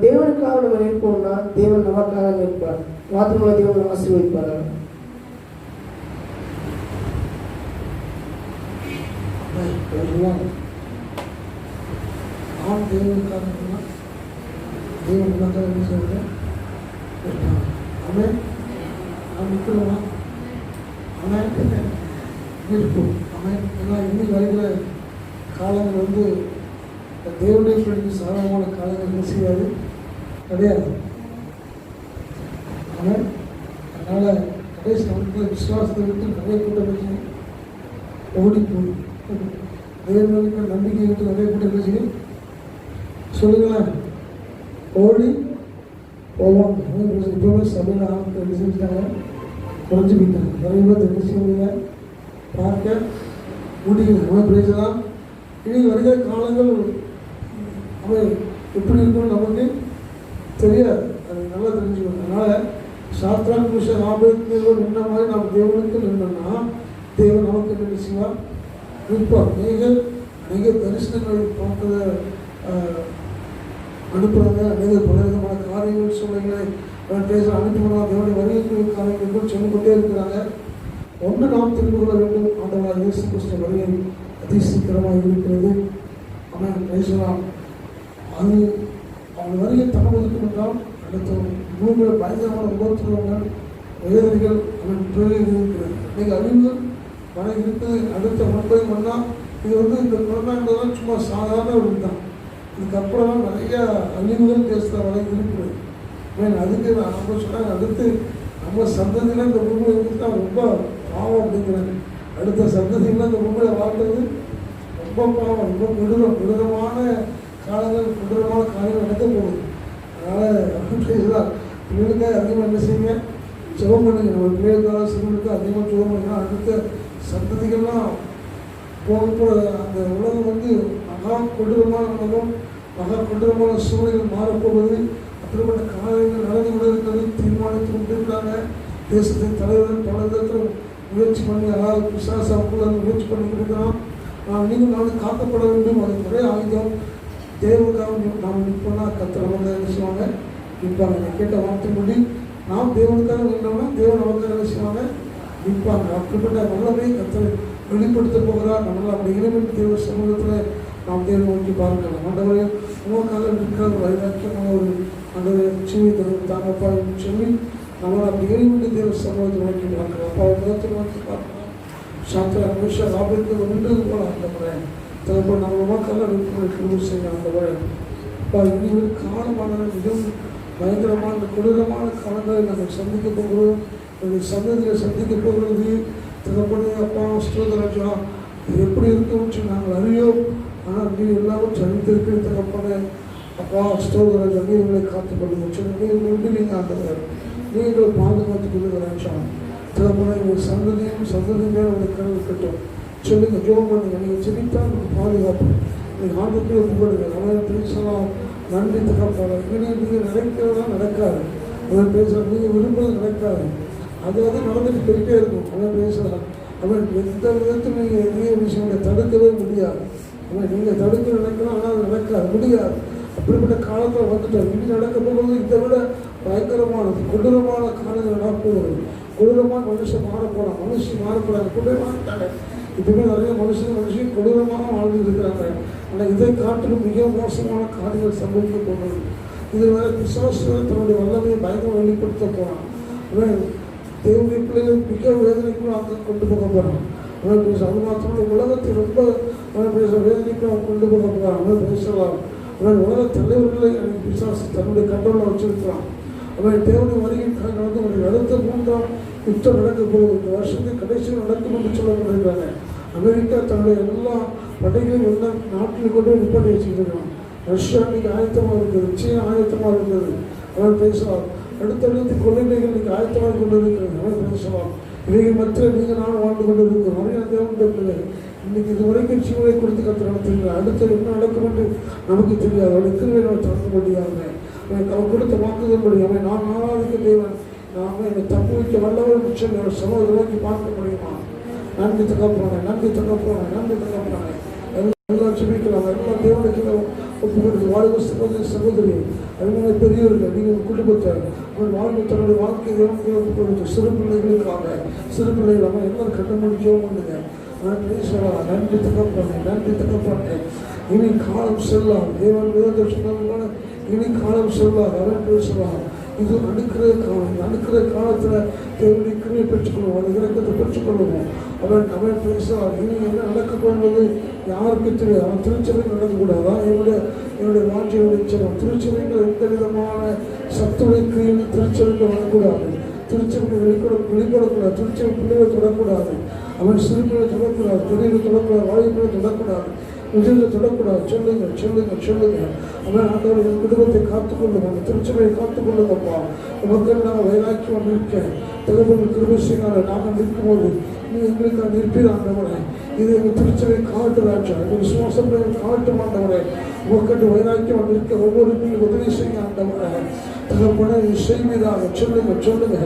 தேவனுக்காக நம்ம நிற்போம்னா தேவன் நமக்காக நிற்பார். வார்த்தை தேவன் ஆசீர்வதிப்பார். நாம் தேவனுக்காக தேவன் நமக்காக சொல்றேன். அவன் நாம் நிற்கிறோமா? அவன் இருப்போம். அவன் எல்லாம் இன்னும் வருகிற காலங்கள் தேவனுடைய பிள்ளைக்கு சாதகமான காலங்கள் என்ன செய்யாது? கிடையாது. அவன் அதனால் கடைசி நாட்களில் விசுவாசத்தை விட்டு நிறைய கூட்டம் வச்சு ஓடி போய் தேவனுக்கு நம்பிக்கை விட்டு நிறைய கூட்டம் வச்சு சொல்லுங்களேன் ஓடி போவாங்க. இப்போவே சபையில் ஆரம்பத்தை என்ன செஞ்சுட்டாங்க? குறைஞ்சி போயிட்டாங்க. நிறைய பேர் என்ன செய்வீங்க? பார்க்க முடியல. அவன் பேசலாம். இனி வருகிற காலங்கள் அவன் எப்படி இருக்குன்னு நமக்கு தெரியாது. அது நல்லா தெரிஞ்சுக்கணும். அதனால் சாத்ராக் மிஷன் ஆபேத்நேகோ நின்ற மாதிரி நாம் தேவனுக்கு நின்றோம்னா தேவன் நமக்கு என்ன செய்வார்? நிற்பார். அநேக தரிசனங்கள் பார்த்ததை அனுப்புகிறாங்க. அநேக பலவிதமான காரியங்கள் சூழ்நிலை பேச அனுப்பினா தேவனுடைய வருகை காரியங்கள் சொல்லிக்கொண்டே இருக்கிறாங்க. ஒன்று நாம் தெரிந்து கொள்ள வேண்டும். ஆண்டவராக இயேசு கிறிஸ்து வருகை அதிசீக்கிரமாக இருக்கிறது. அவன் பேசலாம். அது அவன் வருகை தாமதிக்கும் என்றால் அடுத்த பூமியில் பயங்கரமான உபத்திரவங்கள் வேதனைகள் அவன் பிறகு இருக்கிறது. இன்னைக்கு அழிவுகள் வர இருக்குது. அடுத்த 9 மணி இது இந்த கொரோனான்றதான் சும்மா சாதாரண ஒரு தான். இதுக்கப்புறம் நிறைய அழிவுகள் பேசுகிற வரை இருக்கிறது. அதுக்கு நம்ம சொன்னாங்க அடுத்து நம்ம சந்ததியில் இந்த பூமியில் இருந்துட்டா ரொம்ப பாவம் அப்படிங்கிறாங்க. அடுத்த சந்ததியில் இந்த பூமியில் வாழ்றது ரொம்ப பாவம், ரொம்ப கொடூரமான காலங்கள், கொடூரமான காரியங்கள் நடக்க போகுது. அதனால் பேசலாம். பிள்ளைகளுக்காக அதிகமாக என்ன செய்யுங்க? ஜெபம் பண்ணுங்க. நம்ம பிள்ளைகளுக்காக சிறுவர்களுக்கு அதிகமாக ஜெபம் பண்ணுங்க. அடுத்த சந்ததிகள்லாம் போக அந்த உலகம் மகா கொடூரமான உலகம், மகா கொடூரமான சூழல்கள் மாறப்போகுது. அப்படிப்பட்ட காரியங்கள் நடந்து கொண்டு இருக்கிறது. தீர்மானித்து கொண்டிருக்கிறாங்க. தேசத்தின் தலைவர்கள் பல விதத்தில் முயற்சி பண்ணி அதாவது விசுவாசக்குள்ள முயற்சி பண்ணிக்கிட்டு இருக்கிறோம். நீங்கள் நானும் காக்கப்பட வேண்டும். அது ஒரே ஆயுதம். தேவனுக்காக நாம் நிற்போம்னா கர்த்தர் நமக்கு என்ன செய்வாங்க? நிற்பாங்க. கேட்ட வார்த்தை முடி நாம் தேவனுக்காக நின்றோம்னா தேவன் நமக்கு என்ன செய்வாங்க? நிற்பாங்க. அப்படிப்பட்ட வல்லமை கர்த்தர் வெளிப்படுத்த போகிறார். நம்மளால் அப்படி இறைவன் தேவ சமூகத்தில் நாம் தேவன் நோக்கி பார்க்கலாம். ஆண்டவரே உங்களுக்காக இருக்கிற ஒரு வைராக்கியமான ஒரு ஆண்டவரை ஜீவித்தது தாங்கப்பா என்று சொல்லி நம்மளால் அப்படி இறைவன் தேவ சமூகத்தை நோக்கி பார்க்கலாம். அப்பா முகத்தை நோக்கி பார்க்கலாம். சாத்திர அமிஷா ஆபத்து ஒன்றது போல ஆண்டவரே தகப்ப நம்ம உமக்காக நிற்பதற்கு செய்ய ஆண்டவரே அப்பா இனிமேல் காலமான மிகவும் பயங்கரமான கொடூரமான காலங்களை நாங்கள் சந்திக்க போகிறோம். எங்கள் சந்ததியை சந்திக்க போகிறது. தகப்பனே அப்பா ஸ்தோத்திரராஜா எப்படி இருக்கும்னு நாங்கள் அறியோம். ஆனால் நீ எல்லாரும் சந்தித்திருக்கிற தகப்பனே அப்பா ஸ்தோத்திரராஜா நீ எங்களை காத்துக்கொள்ளுங்க சொல்லி நீங்கள் ஆண்டவர் நீங்கள் பாதுகாத்துக் கொள்ளுகிறாச்சா தகப்பனே உங்கள் சந்ததியும் மேலே உங்களை கனவு கட்டும் சொல்லுங்க. ஜோம் பண்ணுங்க. நீங்கள் செபித்தா உங்களுக்கு பாதுகாப்பு. நீங்கள் ஆண்டுக்கு ஒப்புப்படுங்க. அவன் பேசலாம். நன்றி தகப்பாங்க. நீங்கள் நினைக்கிறதா நடக்காது. அவன் பேசலாம். நீங்கள் விரும்புவது நடக்காது. அது நடந்துட்டு போயிட்டே இருக்கும். அவன் பேசலாம். அவன் எந்த விதத்தில் நீங்கள் எதையும் விஷயம் தடுக்கவே முடியாது. அவன் நீங்கள் தடுக்க நினைக்கலாம். ஆனால் அது நடக்காது முடியாது. அப்படிப்பட்ட காலத்தில் வந்துட்டோம். இனி நடக்க போகிறது இதை விட பயங்கரமானது, கொடூரமான காலங்கள் நடப்போகிறது. கொடூரமான மனுஷன் மாறப்போறான், மனுஷன் மாறப்போறாங்க, கொடூரமாட்டாங்க. இப்பவுமே நிறைய மனுஷன் கொடூரமாக வாழ்ந்து இருக்கிறாங்க. ஆனால் இதை காட்டிலும் மிக மோசமான காரியங்கள் சம்பவிக்க போகிறது. இது வேற பிசாசுகள் தன்னுடைய வல்லமையை பயங்கரம் வெளிப்படுத்த போறான். தேவனுடைய பிள்ளைகள் மிக வேதனைக்குள்ள அங்கே கொண்டு போக போறான். அது மாத்திரம் உலகத்தை ரொம்ப வேதனைக்குள்ள கொண்டு போக போறான். பேசலாம் உலக தலைவர்களை எனக்கு பிசாசு தன்னுடைய கண்ட்ரோலில் வச்சிருக்கிறான். அவன் தேவனுடைய வருகின்ற நடந்து அவருடைய அடுத்த 3ஆம் யுத்தம் நடக்க போகுது. இந்த வருஷத்துக்கு கடைசியில் நடக்கும் என்று சொல்லப்பட்டிருக்கிறாங்க. அமெரிக்கா தன்னுடைய எல்லா படைகளையும் எல்லா நாட்டில் கொண்டு நிப்பாட்டி வச்சுருக்கான். ரஷ்யா இன்னைக்கு ஆயத்தமாக இருக்குது, சீனா ஆயத்தமாக இருக்கிறது. அவன் பேசலாம். அடுத்தடுத்து கொள்ளைகள் இன்னைக்கு ஆயத்தமாக கொண்டு இருக்கிறது. அவன் பேசலாம். இவைகள் மத்தியில் நீங்கள் நானும் வாழ்ந்து கொண்டு இருக்கிறோம். நிறைய தேவனுடைய இன்னைக்கு இது வரைக்கும் ஜீவனை கொடுத்து கற்று நடத்துகிறார். அடுத்தது என்ன நடக்கும் என்று நமக்கு தெரியாது. அவருடைய கிருபையை நம்ம திறக்க முடியாது. அவன் கொடுத்த வாக்குதல் படி அவன் நான் ஆராதிக்க தேவன், நாம என்னை தப்பு வைக்க வல்லவர் சொல்லி அவர் சமூகத்தை நோக்கி பார்க்க முடியுமா? நன்றி தகப்பறானே, நன்றி தகப்பறானே, நன்றி தகப்பறானே. எல்லாம் ஜெபிக்கலாம். எல்லாம் தேவனுக்கு ஒப்புக்கொடுத்து வாழ்வு சகோதரி அதனால பெரியவர்கள் நீங்கள் குடும்பத்தை உங்கள் வாழ்வு தன்னுடைய வாழ்க்கை தேவனுக்கு ஒப்புக்கொடுத்து சிறு பிள்ளைகளுக்காக சிறு பிள்ளைகள் அவன் எல்லாரும் கட்ட முடிச்சோம் பண்ணுங்க. நன்றி தகப்பறானே, நன்றி தகப்பறானே. இனி காலம் செல்லாம். தேவன் வேத சொன்னதுமான இனி காலம் செல்லாது. அவன் பேசலாம். இது அடுக்கிற காலம். அடுக்கிற காலத்தில் தேவனுடைய கிருபையை பெற்றுக்கொள்வோம், அந்த இறக்கத்தை பெற்றுக்கொள்வோம். அவன் பேசலாம். இனி என்ன நடக்க போவது யாருக்கு தெரியாது. அவன் திருச்சபையில் நடக்கக்கூடாது. என்னுடைய வாஞ்சியுடைய செல்வம் திருச்சபையில் எந்த விதமான சத்துடைய கிரியை திருச்சபையில் வரக்கூடாது. திருச்சபையில் வெளிப்படக்கூடாது. திருச்சபை பிள்ளைகளை தொடக்கூடாது. அவன் சிறுபிள்ளை தொடக்கூடாது, பெரியவை தொடக்கூடாது, வாய்ப்புகளை தொடக்கூடாது, விஜயத்தை தொடக்கூடாது. சொல்லுங்க சொல்லுங்க சொல்லுங்க. அவன் ஆண்டவருடைய குடும்பத்தை காத்துக்கொள்ளுங்க, அந்த திருச்சபையை காத்துக்கொள்ளுங்கப்பா. மக்கள் நாங்கள் வைராக்கியம் நிற்க தகவல் கிருபைசினால நாங்கள் நிற்கும்போது நீ எங்களுக்கு நிற்பீர் ஆண்டவரே. இது எங்கள் திருச்சபை காட்டு ராஜா, எங்கள் விசுவாசத்தை காட்டு ஆண்டவரே. உங்கள்கிட்ட வைராக்கியம் நிற்க ஒவ்வொரு நீங்கள் உதவி செய்ய ஆண்டவரே. தகப்பன செய்வீராக. சொல்லுங்க சொல்லுங்க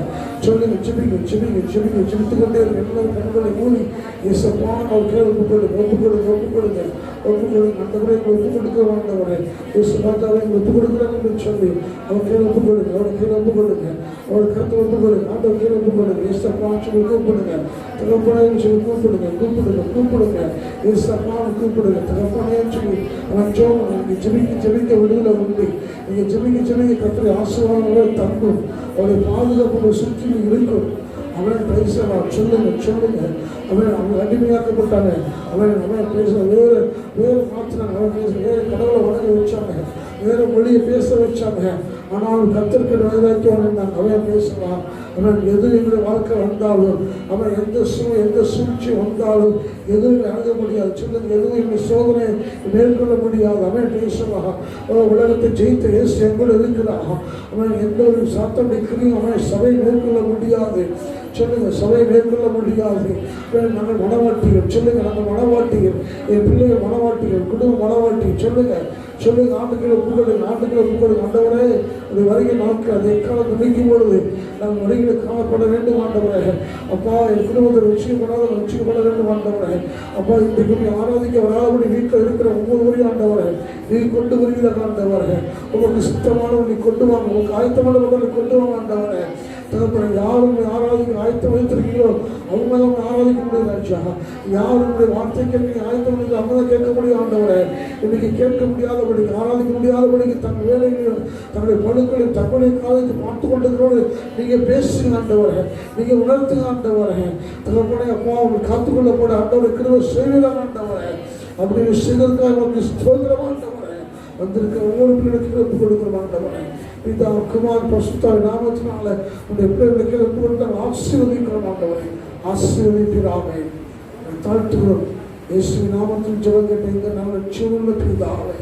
சொல்லுங்க. ஜெபிங்க ஜெபிங்க ஜெபிங்க. ஜெபித்து கொண்டே எல்லாரும் கண்களை மூடி இயேசுவான அவர் கேள்வி ஒப்புக்கொடுங்க ஒப்புக்கொடுங்க ஒப்புக்கொடுங்க ஒப்புக்கொடுங்க. அந்த கூட எங்களை ஒப்புக் கொடுக்க வேண்டவரே. இயேசு பார்த்தாவே எங்களை ஒப்புக் கொடுக்குறாங்க என்று சொல்லி அவர் கேள்வி ஒப்புக்கொடுங்க. அவர் கீழே ஒப்புக்கொடுங்க. அவர் கருத்து ஒப்புக்கொடுங்க. ஆண்டவர் கீழே ஒப்புக்கொடுங்க. இயேசுவான சொல்லி கூப்பிடுங்க. தகப்பனையும் சொல்லி கூப்பிடுங்க கூப்பிடுங்க கூப்பிடுங்க. இயேசுவான கூப்பிடுங்க. தகப்பனையும் சொல்லி அவன் ஜோம் நீங்கள் ஜெபிக்க ஜெபிக்க விடுதலை உண்டு. நீங்கள் ஜெபிக்க ஜெபிக்க கத்திரி ஆசீர்வாதங்களை தங்கும். அவருடைய பாதுகாப்பு சுற்றி இருக்கும். அவன் பேசலாம். சொல்லுங்க சொல்லுங்க. அவன் அடிமையாக்கப்பட்டாங்க. அவன் பேச வேறு மாற்றினாங்க. அவன் பேச வேறு கடவுளை வணங்க வச்சாங்க, வேறு மொழியை பேச வச்சாங்க. ஆனால் கத்திற்கு வைராக்கியம் அவன் பேசலாம். அவன் எது எங்களுடைய வாழ்க்கை வந்தாலும் அவன் எந்த சூழ்ச்சி வந்தாலும் எதுவும் அணுக முடியாது. சொல்லுங்க. எதுவும் எங்கள் சோதனை மேற்கொள்ள முடியாது. அவன் பேசலாம். உலகத்தை ஜெயித்த இயேசு எங்கூட இருக்கிறான். அவன் எந்த ஒரு சாத்தம் நிற்கிறோம். அவன் சபை மேற்கொள்ள முடியாது. சொல்லுங்க. சபை மேற்கொள்ள முடியாது. நாங்கள் மனவாட்டிகள். சொல்லுங்க. நாங்கள் மனவாட்டிகள். என் பிள்ளைகள் மனவாட்டிகள், குடும்ப மனவாட்டி. சொல்லுங்க சொல்லுங்க. ஆண்டுகளை ஒப்புக்கொடுங்க. ஆண்டுகளை ஒப்புக்கொடுங்க. ஆண்டவரே அது வருகை நாட்கள் அதை எக்காலம் நீக்கும் பொழுது நாங்கள் வருகைகளை காணப்பட வேண்டும் ஆண்டவரே. அப்பா என் குடும்பத்தில் ரட்சிக்கப்பட வேண்டும் ஆண்டவரே. அப்பா இன்றைக்கு ஆராதிக்க வராதபடி வீட்டில் இருக்கிற ஒவ்வொருவரையும் ஆண்டவரே நீ கொண்டு வருகிறார் ஆண்டவரே. உங்களுக்கு சுத்தமானவர்கள் நீ கொண்டு வாங்க, உங்களுக்கு ஆயத்தமானவர்கள் கொண்டு வாங்க ஆண்டவரே. தகப்பன யாரும் ஆராதிக்க ஆயத்தம் வைத்திருக்கீங்களோ அவங்க தான் ஆராதிக்க முடியாது ராஜா. யாருடைய வார்த்தைக்கு நீ ஆயத்தம் வைத்து அவங்க தான் கேட்க முடியும் ஆண்டவரே. இன்னைக்கு கேட்க முடியாதபடி ஆராதிக்க முடியாதபடிக்கு தங்கள் வேலைகளையும் தங்களுடைய பழுக்களையும் தங்களுடைய காலத்தை பார்த்து கொண்டிருக்கிறோடு நீங்கள் பேசுங்க ஆண்டவரே. நீங்கள் உணர்த்துங்க ஆண்டவரே. தகப்பனே அப்பா அவங்க காத்துக்கொள்ளப்பட ஆண்டவரை கிருபை செய்வதாக ஆண்டவரே. அப்படி செய்வதற்காக நமக்கு ஸ்தோத்திரம் ஆண்டவரே. வந்திருக்க ஒவ்வொரு பிள்ளைகளுக்கு ஒப்புக் கொடுக்கிறோம் ஆண்டவரே. பிதா குமார் பரிசுத்த நாமத்தினால உடைய பிள்ளைகளுக்கு ஒப்புக் கொடுத்து ஆசீர்வதிக்கிறோம் ஆண்டவரே. ஆசீர்வதிப்பீராக தாழ்த்துகிறோம். இயேசுவின் நாமத்தில் ஜெபம் கேட்ட இந்த நல்ல ஜீவனுள்ள பிதாவே.